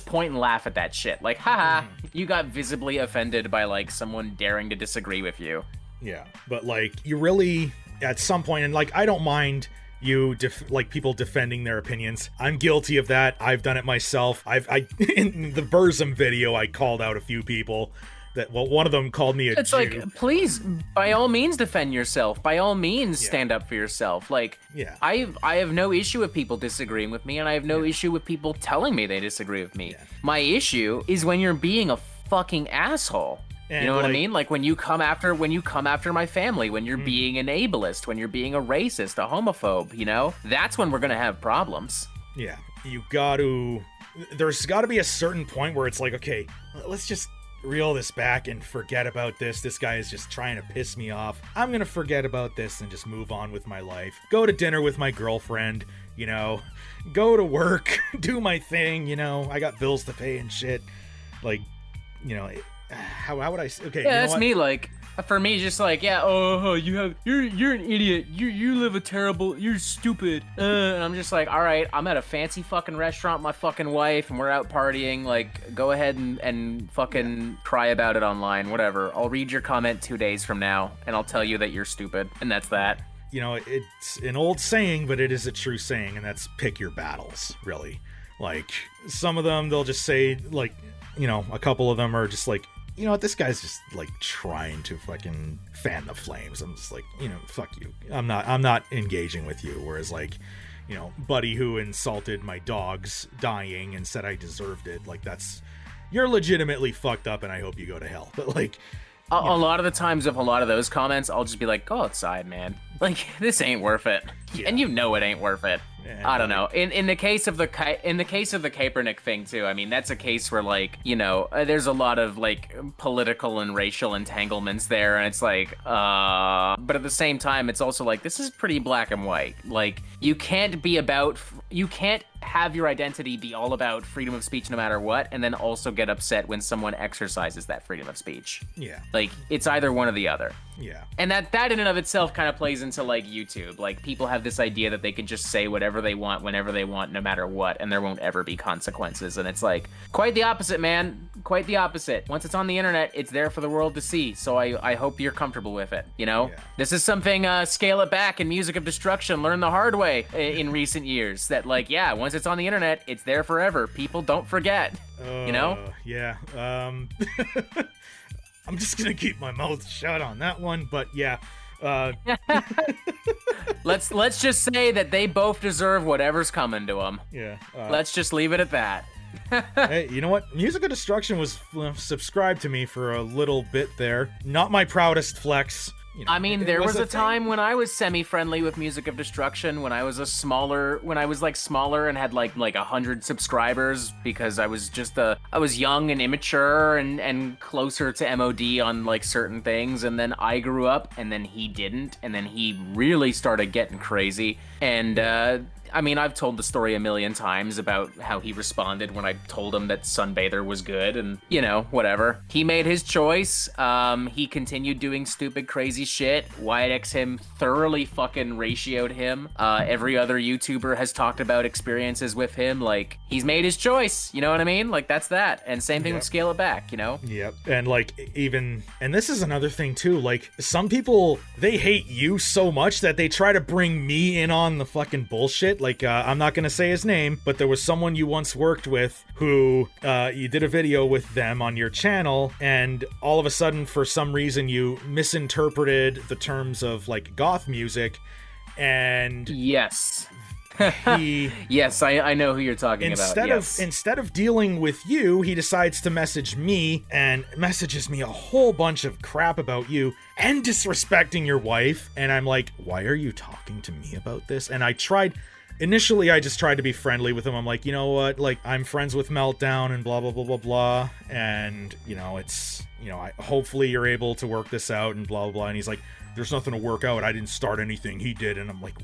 point and laugh at that shit. Like, haha, you got visibly offended by like someone daring to disagree with you. Yeah, but like you really at some point, and like I don't mind you like people defending their opinions. I'm guilty of that. I've done it myself. I in the Burzum video I called out a few people that, well, one of them called me a It's Jew. like, please, by all means, defend yourself. By all means, stand up for yourself. Like, Yeah. I have no issue with people disagreeing with me, and I have no issue with people telling me they disagree with me. Yeah. My issue is when you're being a fucking asshole. And, you know what I like- mean? Like when you come after my family, when you're being an ableist, when you're being a racist, a homophobe, you know? That's when we're gonna have problems. Yeah, there's gotta be a certain point where it's like, okay, let's just reel this back and forget about this. This guy is just trying to piss me off. I'm gonna forget about this and just move on with my life. Go to dinner with my girlfriend, you know, go to work, do my thing, you know, I got bills to pay and shit. Like, you know, how would I, okay. Yeah, you know that's what? me. Like, for me, just like, yeah, you're an idiot. You live a terrible, you're stupid. And I'm just like, all right, I'm at a fancy fucking restaurant with my fucking wife, and we're out partying. Like, go ahead and fucking cry about it online, whatever. I'll read your comment 2 days from now, and I'll tell you that you're stupid, and that's that. You know, it's an old saying, but it is a true saying, and that's pick your battles, really. Like, some of them, they'll just say, like, you know, a couple of them are just like, you know what, this guy's just like trying to fucking fan the flames. I'm just like, you know, fuck you. I'm not engaging with you. Whereas like, you know, Buddy who insulted my dogs dying and said I deserved it, like you're legitimately fucked up and I hope you go to hell. But like, A lot of the times with a lot of those comments, I'll just be like, go outside, man. Like, this ain't worth it. Yeah. And you know it ain't worth it. Yeah, I don't know. In the case of the Kaepernick thing too, I mean, that's a case where like, you know, there's a lot of like political and racial entanglements there, and it's like, but at the same time, it's also like, this is pretty black and white. Like, you can't have your identity be all about freedom of speech no matter what, and then also get upset when someone exercises that freedom of speech. yeah, Like, it's either one or the other. yeah. And that in and of itself kind of plays into like YouTube. Like, people have this idea that they can just say whatever they want whenever they want no matter what, and there won't ever be consequences. And it's like, quite the opposite, man. Quite the opposite. Once it's on the internet, it's there for the world to see. So I hope you're comfortable with it, you know? Yeah. This is something, Scale It Back in Music of Destruction learned the hard way in recent years. That like, yeah, once it's on the internet, it's there forever. People don't forget, you know? Yeah. I'm just gonna keep my mouth shut on that one, but yeah. Let's just say that they both deserve whatever's coming to them. Yeah. Let's just leave it at that. Hey, you know what? Music of Destruction was subscribed to me for a little bit there. Not my proudest flex. I mean, there was a time when I was semi-friendly with Music of Destruction, when I was smaller and had like 100 subscribers, because I was young and immature and closer to MOD on like certain things, and then I grew up, and then he didn't, and then he really started getting crazy, and I mean, I've told the story a million times about how he responded when I told him that Sunbather was good, and, whatever. He made his choice. He continued doing stupid, crazy shit. Wyatt him thoroughly fucking ratioed him. Every other YouTuber has talked about experiences with him. Like, he's made his choice, you know what I mean? Like, that's that. And same thing with Scale It Back, Yep. And, like, and this is another thing, too. Like, some people, they hate you so much that they try to bring me in on the fucking bullshit. Like, I'm not going to say his name, but there was someone you once worked with who you did a video with them on your channel, and all of a sudden, for some reason, you misinterpreted the terms of, like, goth music, and... Yes. He... Yes, I know who you're talking about. Instead of dealing with you, he decides to message me, and messages me a whole bunch of crap about you, and disrespecting your wife, and I'm like, why are you talking to me about this? And initially, I just tried to be friendly with him. I'm like, you know what? Like, I'm friends with Meltdown and blah, blah, blah, blah, blah. And, hopefully you're able to work this out and blah, blah, blah. And he's like, there's nothing to work out. I didn't start anything. He did. And I'm like,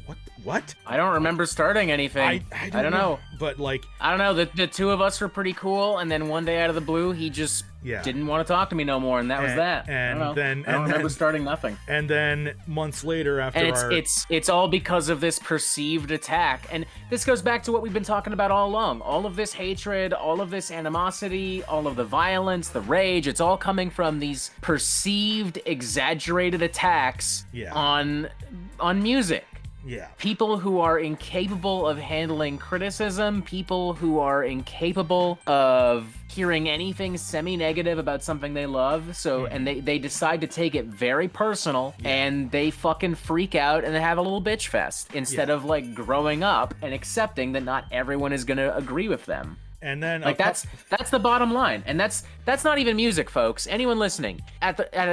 what? I don't remember starting anything. I don't know. But, like... I don't know. The two of us were pretty cool. And then one day out of the blue, he just... didn't want to talk to me no more, and that was that. And I don't remember starting nothing. And then months later, after it's all because of this perceived attack, and this goes back to what we've been talking about all along. All of this hatred, all of this animosity, all of the violence, the rage, it's all coming from these perceived, exaggerated attacks on music. Yeah. People who are incapable of handling criticism, people who are incapable of hearing anything semi-negative about something they love, and they decide to take it very personal, and they fucking freak out and they have a little bitch fest instead of like growing up and accepting that not everyone is gonna agree with them. And then like that's the bottom line, and that's not even music, folks. Anyone listening,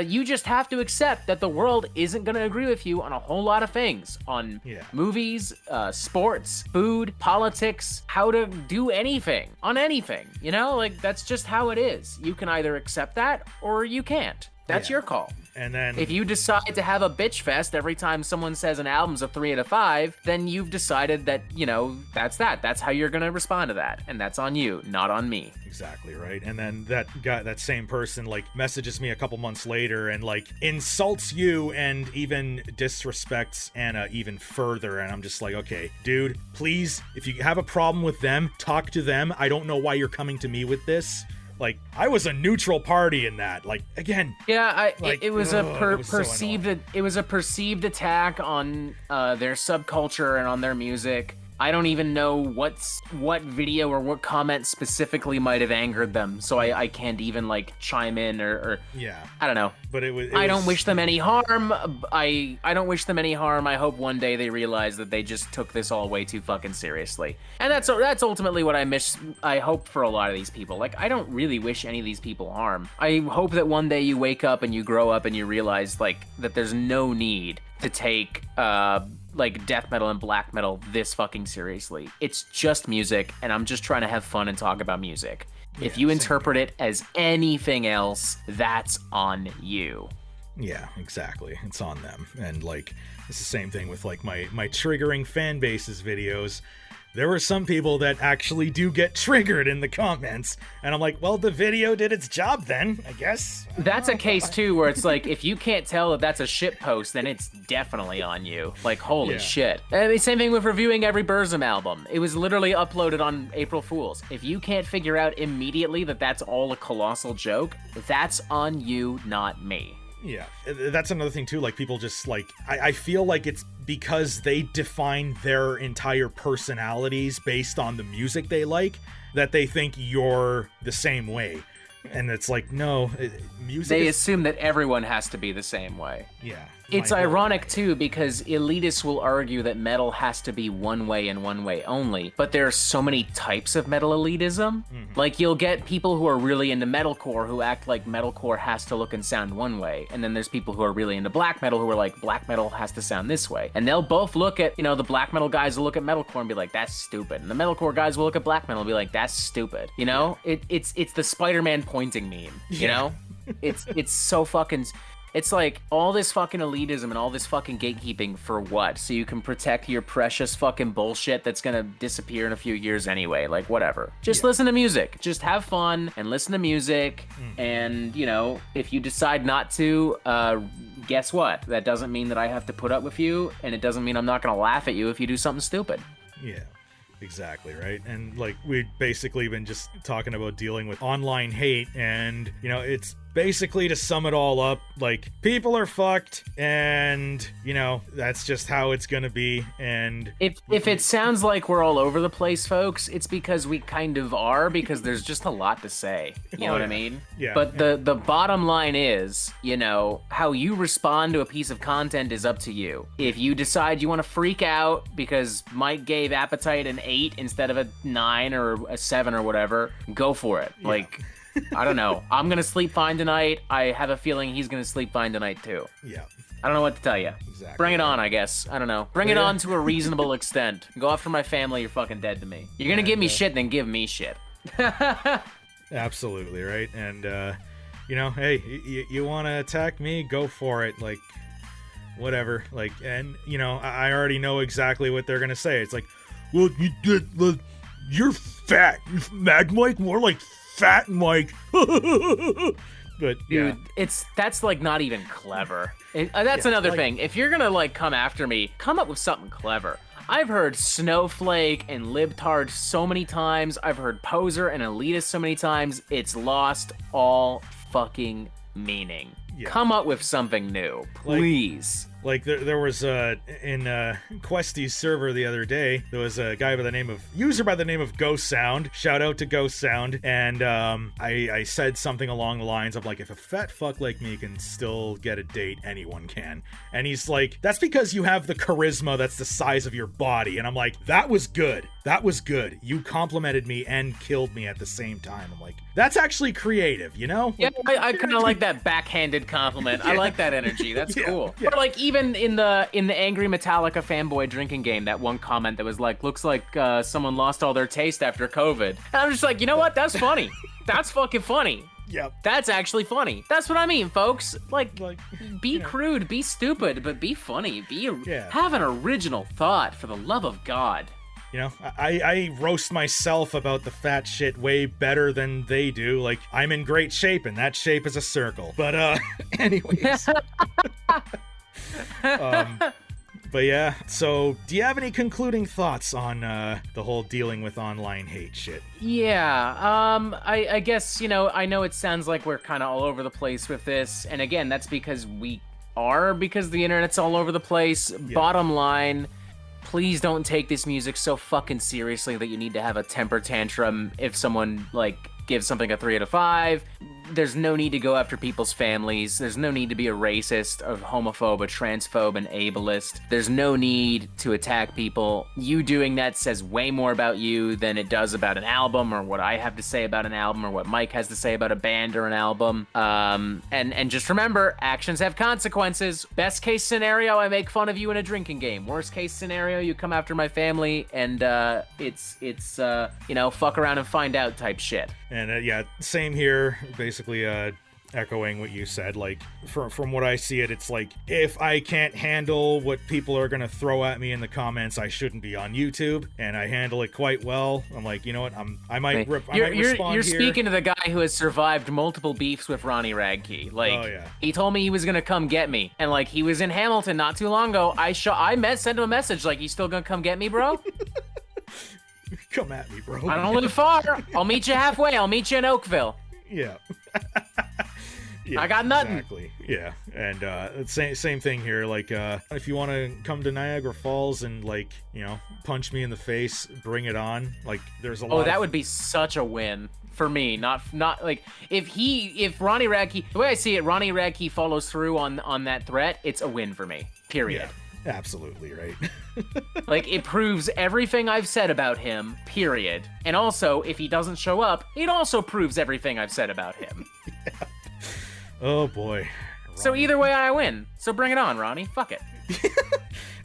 you just have to accept that the world isn't going to agree with you on a whole lot of things, on movies, sports, food, politics, how to do anything, on anything. Like that's just how it is. You can either accept that or you can't. That's your call. And then if you decide to have a bitch fest every time someone says an album's a 3 out of 5, then you've decided that, that's that. That's how you're going to respond to that. And that's on you, not on me. Exactly, right? And then that same person, like, messages me a couple months later and, like, insults you and even disrespects Anna even further. And I'm just like, okay, dude, please, if you have a problem with them, talk to them. I don't know why you're coming to me with this. Like, I was a neutral party in that. Like, again. Yeah, it was a perceived attack on their subculture and on their music. I don't even know what video or what comment specifically might have angered them, so I can't even like chime in or I don't know. But I don't wish them any harm. I don't wish them any harm. I hope one day they realize that they just took this all way too fucking seriously. And that's ultimately what I hope for a lot of these people. Like, I don't really wish any of these people harm. I hope that one day you wake up and you grow up and you realize like that there's no need to take like death metal and black metal this fucking seriously. It's just music, and I'm just trying to have fun and talk about music. If you interpret it as anything else, that's on you. Yeah, exactly. It's on them. And like, it's the same thing with like my triggering fan bases videos. There were some people that actually do get triggered in the comments, and I'm like, well, the video did its job then, I guess. That's a case, too, where it's like, if you can't tell that that's a shit post, then it's definitely on you. Like, holy shit. And the same thing with reviewing every Burzum album. It was literally uploaded on April Fool's. If you can't figure out immediately that that's all a colossal joke, that's on you, not me. Yeah, that's another thing too, like people just like, I feel like it's because they define their entire personalities based on the music they like, that they think you're the same way. And it's like, no, music. They assume that everyone has to be the same way. Yeah. It's ironic, too, because elitists will argue that metal has to be one way and one way only, but there are so many types of metal elitism. Like, you'll get people who are really into metalcore who act like metalcore has to look and sound one way, and then there's people who are really into black metal who are like, black metal has to sound this way. And they'll both look at, the black metal guys will look at metalcore and be like, that's stupid. And the metalcore guys will look at black metal and be like, that's stupid. It's the Spider-Man pointing meme, you know? It's so fucking... It's like, all this fucking elitism and all this fucking gatekeeping for what? So you can protect your precious fucking bullshit that's gonna disappear in a few years anyway. Like, whatever. Just listen to music. Just have fun and listen to music. And, if you decide not to, guess what? That doesn't mean that I have to put up with you, and it doesn't mean I'm not gonna laugh at you if you do something stupid. Yeah. Exactly, right? And like we've basically been just talking about dealing with online hate, and it's basically, to sum it all up, like, people are fucked, and that's just how it's gonna be. And if it sounds like we're all over the place, folks, it's because we kind of are, because there's just a lot to say. You know what I mean? Yeah. But the bottom line is, how you respond to a piece of content is up to you. If you decide you want to freak out because Mike gave Appetite an 8 instead of a 9 or a 7 or whatever, go for it. Yeah. Like, I don't know. I'm gonna sleep fine tonight. I have a feeling he's gonna sleep fine tonight too. Yeah. I don't know what to tell you. Exactly. Bring it on, I guess. I don't know. Bring it on to a reasonable extent. Go after my family, you're fucking dead to me. You're gonna give me shit, then give me shit. Absolutely, right? And, hey, you want to attack me? Go for it. Like, whatever. Like, and, I already know exactly what they're gonna say. It's like, well, you're fat. Mag Mike? More like Fat Mike. But dude, that's like not even clever. That's another thing. If you're gonna like come after me, come up with something clever. I've heard snowflake and libtard so many times. I've heard poser and elitist so many times. It's lost all fucking meaning. Yeah. Come up with something new, please. Like there was in Questy's server the other day, there was a guy user by the name of Ghost Sound. Shout out to Ghost Sound. And I said something along the lines of like, if a fat fuck like me can still get a date, anyone can. And he's like, that's because you have the charisma that's the size of your body. And I'm like, that was good. That was good. You complimented me and killed me at the same time. I'm like, that's actually creative, Yeah, I kind of like that backhanded compliment. Yeah. I like that energy. That's cool. Yeah. Or like even in the Angry Metallica fanboy drinking game, that one comment that was like, looks like someone lost all their taste after COVID. And I'm just like, you know what? That's funny. That's fucking funny. Yep. That's actually funny. That's what I mean, folks. Like be crude, be stupid, but be funny. Have an original thought, for the love of God. I roast myself about the fat shit way better than they do. Like, I'm in great shape, and that shape is a circle. But, anyways. But yeah, so do you have any concluding thoughts on the whole dealing with online hate shit? Yeah, I guess, I know it sounds like we're kind of all over the place with this, and again, that's because because the internet's all over the place. Yeah. Bottom line, please don't take this music so fucking seriously that you need to have a temper tantrum if someone, gives something a 3 out of 5. There's no need to go after people's families. There's no need to be a racist, a homophobe, a transphobe, an ableist. There's no need to attack people. You doing that says way more about you than it does about an album, or what I have to say about an album, or what Mike has to say about a band or an album. And just remember, actions have consequences. Best case scenario, I make fun of you in a drinking game. Worst case scenario, you come after my family, and it's fuck around and find out type shit. And same here. Basically, echoing what you said. Like, from what I see it's like, if I can't handle what people are gonna throw at me in the comments, I shouldn't be on YouTube, and I handle it quite well. I'm like, you know what? I might respond You're here. speaking to the guy who has survived multiple beefs with Ronnie Radke. He told me he was gonna come get me, and he was in Hamilton not too long ago. Sent him a message like, you still gonna come get me, bro? Come at me, bro. I don't live far. I'll meet you halfway. I'll meet you in Oakville. Yeah. I got nothing. Exactly. Yeah. And same thing here. Like, if you want to come to Niagara Falls and punch me in the face, bring it on. Like, there's a lot. Oh, that would be such a win. for me. Not like if Ronnie Radke, the way I see it, Ronnie Radke follows through on that threat, it's a win for me. Period. Yeah, absolutely right. Like, it proves everything I've said about him, period. And also, if he doesn't show up, it also proves everything I've said about him. Yeah. Oh boy. Ronnie. So either way, I win. So bring it on, Ronnie. Fuck it.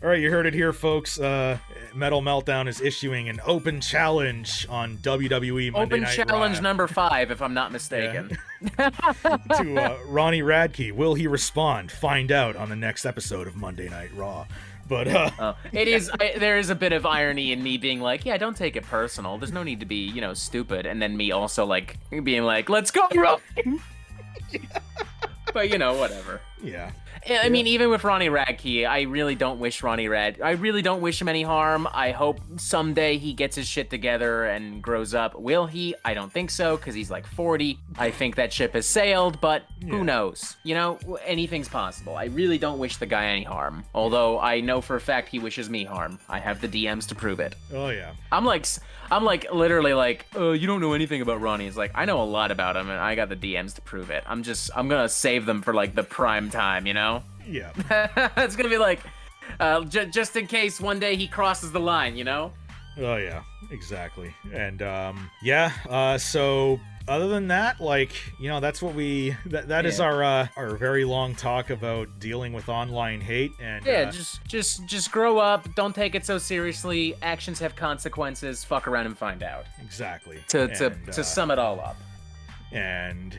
All right, you heard it here, folks. Metal Meltdown is issuing an open challenge on WWE Monday Night Raw. Open challenge number 5, if I'm not mistaken. Yeah. To Ronnie Radke. Will he respond? Find out on the next episode of Monday Night Raw. But there is a bit of irony in me being like, yeah, don't take it personal. There's no need to be, stupid. And then me also like being like, let's go, Ronnie. Yeah. But whatever. Yeah. I mean, even with Ronnie Radke, I really don't wish him any harm. I hope someday he gets his shit together and grows up. Will he? I don't think so, because he's like 40. I think that ship has sailed, but who knows? Anything's possible. I really don't wish the guy any harm. Although I know for a fact he wishes me harm. I have the DMs to prove it. Oh, yeah. I'm literally like, you don't know anything about Ronnie. It's like, I know a lot about him, and I got the DMs to prove it. I'm gonna save them for like the prime time, Yeah. It's gonna be like, just in case one day he crosses the line, Oh yeah, exactly. And so other than that, that's what that is our very long talk about dealing with online hate. And just grow up, don't take it so seriously. Actions have consequences. Fuck around and find out. Exactly. To sum it all up. And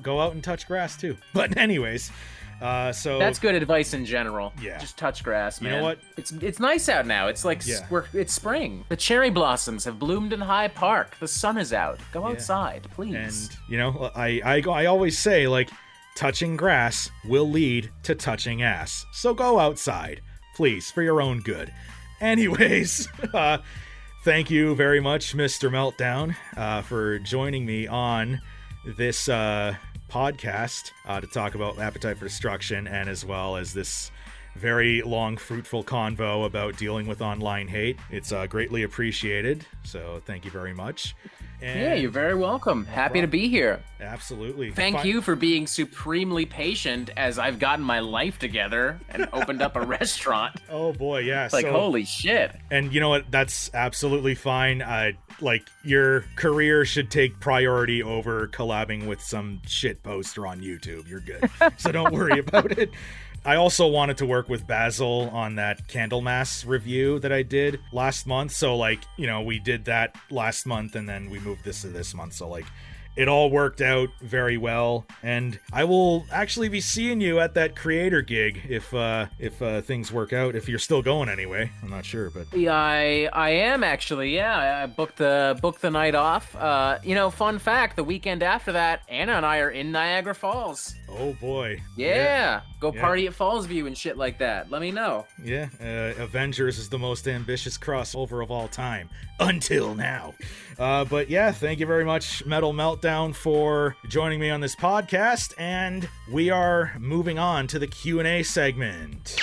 go out and touch grass too. But anyways, so that's good advice in general. Yeah. Just touch grass, man. You know what? It's nice out now. It's like it's spring. The cherry blossoms have bloomed in High Park. The sun is out. Go outside, please. And I always say, like, touching grass will lead to touching ass. So go outside, please, for your own good. Anyways, thank you very much, Mr. Meltdown, for joining me on this podcast to talk about Appetite for Destruction, and as well as this very long, fruitful convo about dealing with online hate. It's greatly appreciated, so thank you very much. And yeah, you're very welcome. Happy to be here. Absolutely. Thank you for being supremely patient as I've gotten my life together and opened up a restaurant. Oh boy, yeah. Like, holy shit. And you know what? That's absolutely fine. Your career should take priority over collabing with some shit poster on YouTube. You're good. So don't worry about it. I also wanted to work with Basil on that Candlemas review that I did last month. So, we did that last month, and then we moved this to this month. So, it all worked out very well. And I will actually be seeing you at that creator gig if things work out. If you're still going anyway, I'm not sure, but yeah, I am actually. Yeah, I booked the night off. Fun fact: the weekend after that, Anna and I are in Niagara Falls. Oh boy. Yeah. Go party at Fallsview and shit like that. Let me know. Yeah. Avengers is the most ambitious crossover of all time. Until now. But yeah, thank you very much, Metal Meltdown, for joining me on this podcast. And we are moving on to the Q&A segment.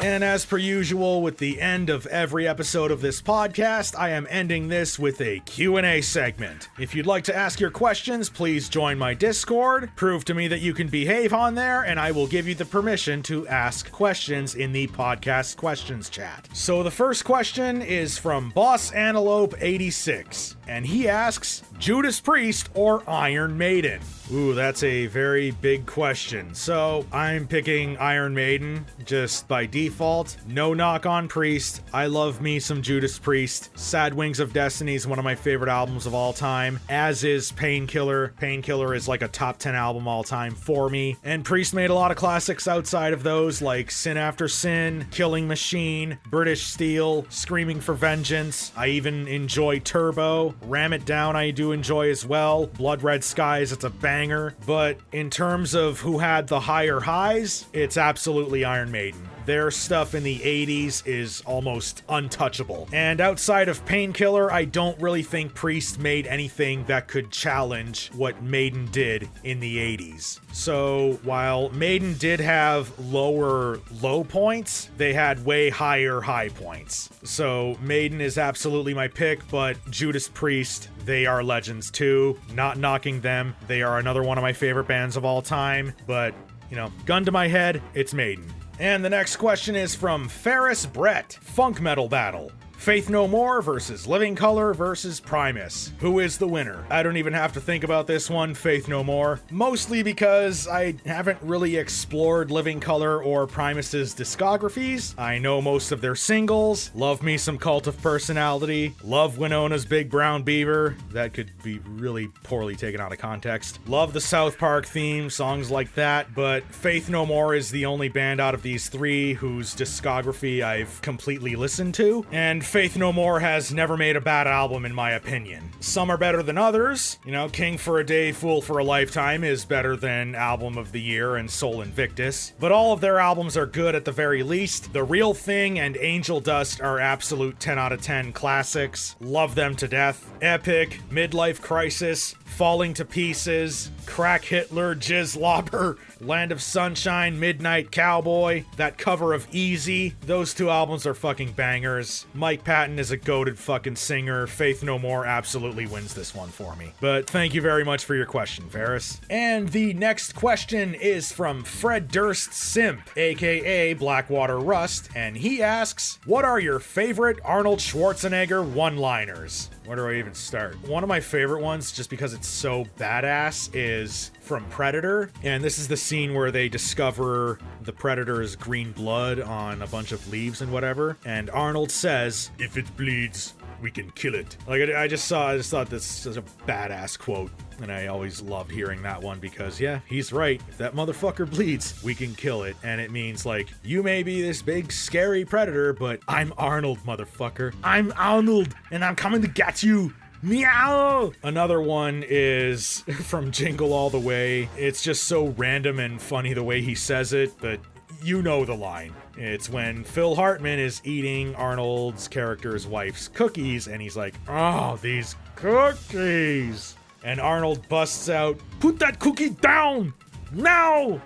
And as per usual, with the end of every episode of this podcast, I am ending this with a Q&A segment. If you'd like to ask your questions, please join my Discord, prove to me that you can behave on there, and I will give you the permission to ask questions in the podcast questions chat. So the first question is from Boss Antelope 86, and he asks, Judas Priest or Iron Maiden? Ooh, that's a very big question. So I'm picking Iron Maiden just by default. No knock on Priest. I love me some Judas Priest. Sad Wings of Destiny is one of my favorite albums of all time, as is Painkiller. Painkiller is like a top 10 album all time for me. And Priest made a lot of classics outside of those, like Sin After Sin, Killing Machine, British Steel, Screaming for Vengeance. I even enjoy Turbo. Ram It Down I do enjoy as well. Blood Red Skies, it's a banger. But in terms of who had the higher highs, it's absolutely Iron Maiden. their stuff in the 80s is almost untouchable. And outside of Painkiller, I don't really think Priest made anything that could challenge what Maiden did in the 80s. So while Maiden did have lower low points, they had way higher high points. So Maiden is absolutely my pick, but Judas Priest, they are legends too. Not knocking them. They are another one of my favorite bands of all time, but, you know, gun to my head, it's Maiden. And the next question is from Ferris Brett. Funk metal battle. Faith No More versus Living Colour versus Primus. Who is the winner? I don't even have to think about this one, Faith No More. Mostly because I haven't really explored Living Colour or Primus's discographies. I know most of their singles. Love me some Cult of Personality. Love Winona's Big Brown Beaver. That could be really poorly taken out of context. Love the South Park theme, songs like that, but Faith No More is the only band out of these three whose discography I've completely listened to, and Faith No More has never made a bad album in my opinion. Some are better than others. You know, King for a Day, Fool for a Lifetime is better than Album of the Year and Soul Invictus, but all of their albums are good at the very least. The Real Thing and Angel Dust are absolute 10 out of 10 classics. Love them to death. Epic, Midlife Crisis, Falling to Pieces, Crack Hitler, Jizz Lobber, Land of Sunshine, Midnight Cowboy, that cover of Easy. Those two albums are fucking bangers. Mike Patton is a goated fucking singer. Faith No More absolutely wins this one for me. But thank you very much for your question, Ferris. And the next question is from Fred Durst Simp, aka Blackwater Rust, and he asks, what are your favorite Arnold Schwarzenegger one-liners? Where do I even start? One of my favorite ones, just because it's so badass, is from Predator. And this is the scene where they discover the Predator's green blood on a bunch of leaves and whatever. And Arnold says, if it bleeds, we can kill it. Like, I just thought this was a badass quote. And I always loved hearing that one because, yeah, he's right. If that motherfucker bleeds, we can kill it. And it means, like, you may be this big, scary predator, but I'm Arnold, motherfucker. I'm Arnold, and I'm coming to get you. Meow! Another one is from Jingle All the Way. It's just so random and funny the way he says it, but you know the line. It's when Phil Hartman is eating Arnold's character's wife's cookies, and he's like, oh, these cookies. And Arnold busts out, put that cookie down! Now!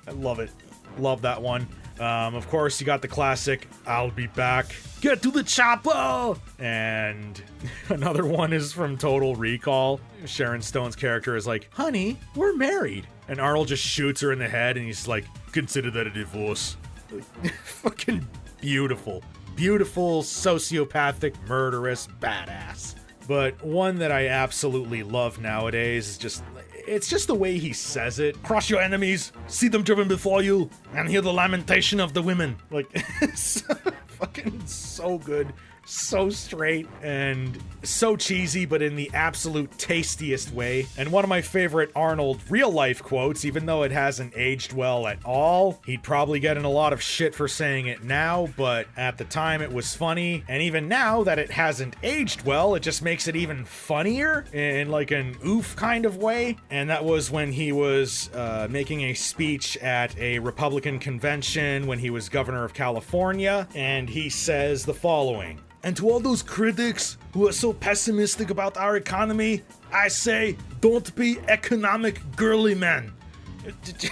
I love it. Love that one. Of course, you got the classic, I'll be back. Get to the chopper! And another one is from Total Recall. Sharon Stone's character is like, honey, we're married. And Arnold just shoots her in the head, and he's like, consider that a divorce. Fucking beautiful. Beautiful, sociopathic, murderous, badass. But one that I absolutely love nowadays is just, it's just the way he says it. Crush your enemies, see them driven before you, and hear the lamentation of the women. Like, it's fucking so good. So straight and so cheesy, but in the absolute tastiest way. And one of my favorite Arnold real-life quotes, even though it hasn't aged well at all. He'd probably get in a lot of shit for saying it now, but at the time it was funny. And even now that it hasn't aged well, it just makes it even funnier in like an oof kind of way. And that was when he was making a speech at a Republican convention when he was governor of California. And he says the following. And to all those critics who are so pessimistic about our economy, I say, don't be economic girly men. It's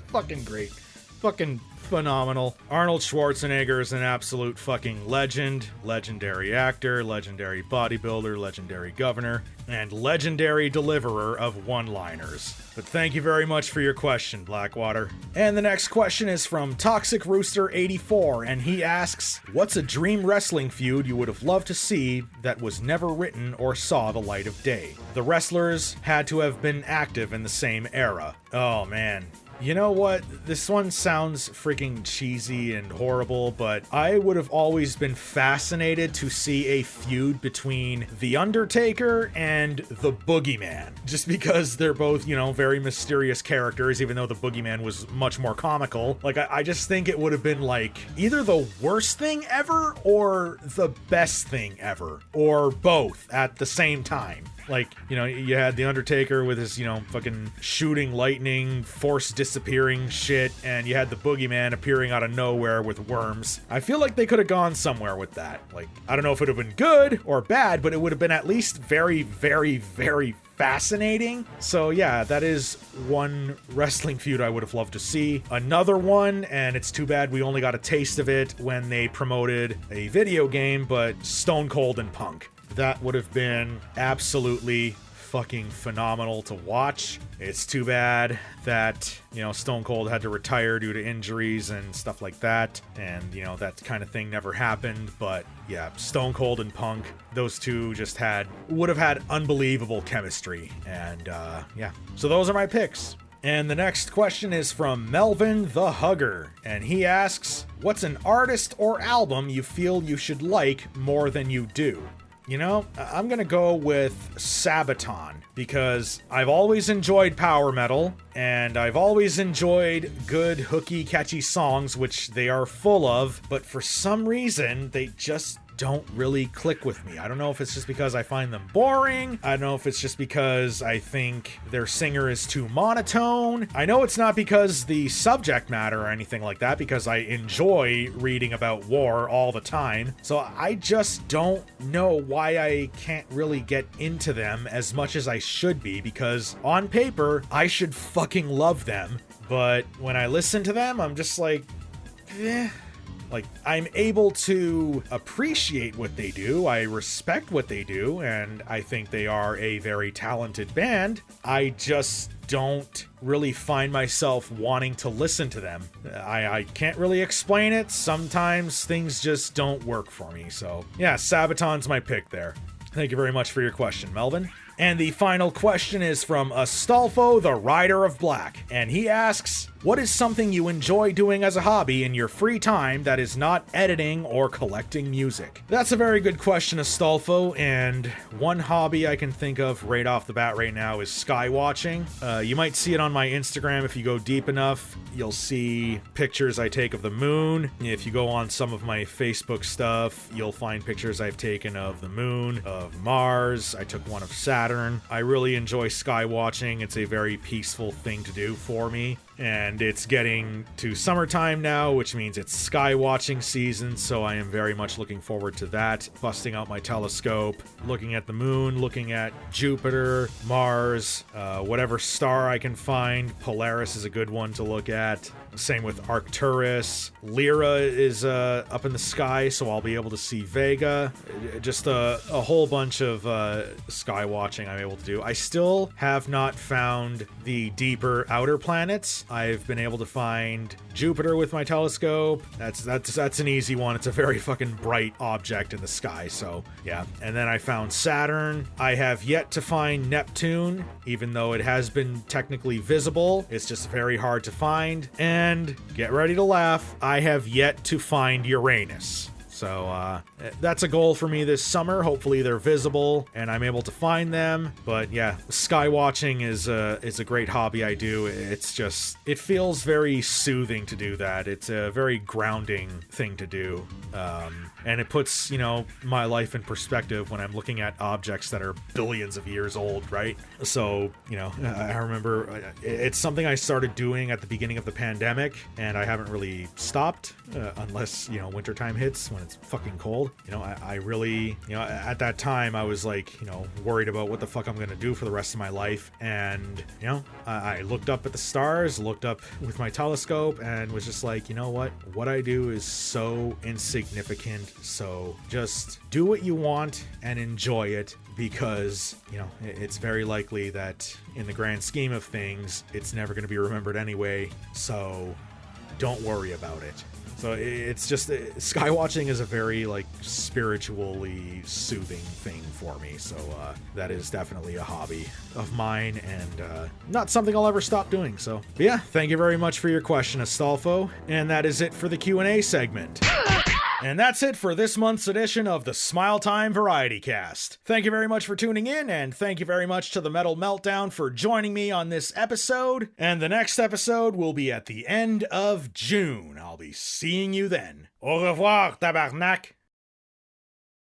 fucking great. Fucking phenomenal. Arnold Schwarzenegger is an absolute fucking legend. Legendary actor, legendary bodybuilder, legendary governor, and legendary deliverer of one-liners. But thank you very much for your question, Blackwater. And the next question is from Toxic Rooster 84, and he asks, what's a dream wrestling feud you would have loved to see that was never written or saw the light of day? The wrestlers had to have been active in the same era. Oh man. You know what? This one sounds freaking cheesy and horrible, but I would have always been fascinated to see a feud between The Undertaker and the Boogeyman. Just because they're both, you know, very mysterious characters, even though the Boogeyman was much more comical. Like, I just think it would have been like either the worst thing ever or the best thing ever. Or both at the same time. Like, you know, you had The Undertaker with his, you know, fucking shooting lightning, force disappearing shit, and you had the boogeyman appearing out of nowhere with worms. I feel like they could have gone somewhere with that. Like, I don't know if it would have been good or bad, but it would have been at least very, very, very fascinating. So yeah, that is one wrestling feud I would have loved to see. Another one, and it's too bad we only got a taste of it when they promoted a video game, but Stone Cold and Punk. That would have been absolutely fucking phenomenal to watch. It's too bad that, Stone Cold had to retire due to injuries and stuff like that, and, that kind of thing never happened. But yeah, Stone Cold and Punk, those two just would have had unbelievable chemistry. And yeah, so those are my picks. And the next question is from Melvin the Hugger, and he asks, what's an artist or album you feel you should like more than you do? I'm gonna go with Sabaton, because I've always enjoyed power metal, and I've always enjoyed good, hooky, catchy songs, which they are full of, but for some reason, they just don't really click with me. I don't know if it's just because I find them boring. I don't know if it's just because I think their singer is too monotone. I know it's not because the subject matter or anything like that, because I enjoy reading about war all the time. So I just don't know why I can't really get into them as much as I should be, because on paper, I should fucking love them. But when I listen to them, I'm just like, eh. Like, I'm able to appreciate what they do, I respect what they do, and I think they are a very talented band. I just don't really find myself wanting to listen to them. I can't really explain it. Sometimes things just don't work for me. So yeah, Sabaton's my pick there. Thank you very much for your question, Melvin. And the final question is from Astolfo, the Rider of Black. And he asks, what is something you enjoy doing as a hobby in your free time that is not editing or collecting music? That's a very good question, Astolfo. And one hobby I can think of right off the bat right now is sky watching. You might see it on my Instagram if you go deep enough. You'll see pictures I take of the moon. If you go on some of my Facebook stuff, you'll find pictures I've taken of the moon, of Mars. I took one of Saturn. I really enjoy sky watching. It's a very peaceful thing to do for me. And it's getting to summertime now, which means it's sky watching season, so I am very much looking forward to that. Busting out my telescope, looking at the moon, looking at Jupiter, Mars, whatever star I can find. Polaris is a good one to look at. Same with Arcturus. Lyra is up in the sky, so I'll be able to see Vega. Just a whole bunch of sky watching I'm able to do. I still have not found the deeper outer planets. I've been able to find Jupiter with my telescope. That's an easy one. It's a very fucking bright object in the sky, so yeah. And then I found Saturn. I have yet to find Neptune, even though it has been technically visible. It's just very hard to find. And get ready to laugh, I have yet to find Uranus. So that's a goal for me this summer. Hopefully they're visible and I'm able to find them. But yeah, sky watching is a great hobby I do. It feels very soothing to do that. It's a very grounding thing to do. And it puts, my life in perspective when I'm looking at objects that are billions of years old, right? So, I remember it's something I started doing at the beginning of the pandemic, and I haven't really stopped unless, wintertime hits when it's fucking cold. I really, at that time I was like, worried about what the fuck I'm gonna do for the rest of my life. And, I looked up at the stars, looked up with my telescope, and was just like, what I do is so insignificant. So just do what you want and enjoy it, because, it's very likely that in the grand scheme of things, it's never going to be remembered anyway. So don't worry about it. So it's just, sky watching is a very spiritually soothing thing for me. So that is definitely a hobby of mine, and not something I'll ever stop doing. So but yeah, thank you very much for your question, Astolfo. And that is it for the Q&A segment. And that's it for this month's edition of the Smile Time Variety Cast. Thank you very much for tuning in, and thank you very much to the Metal Meltdown for joining me on this episode. And the next episode will be at the end of June. I'll be seeing you then. Au revoir, tabarnak!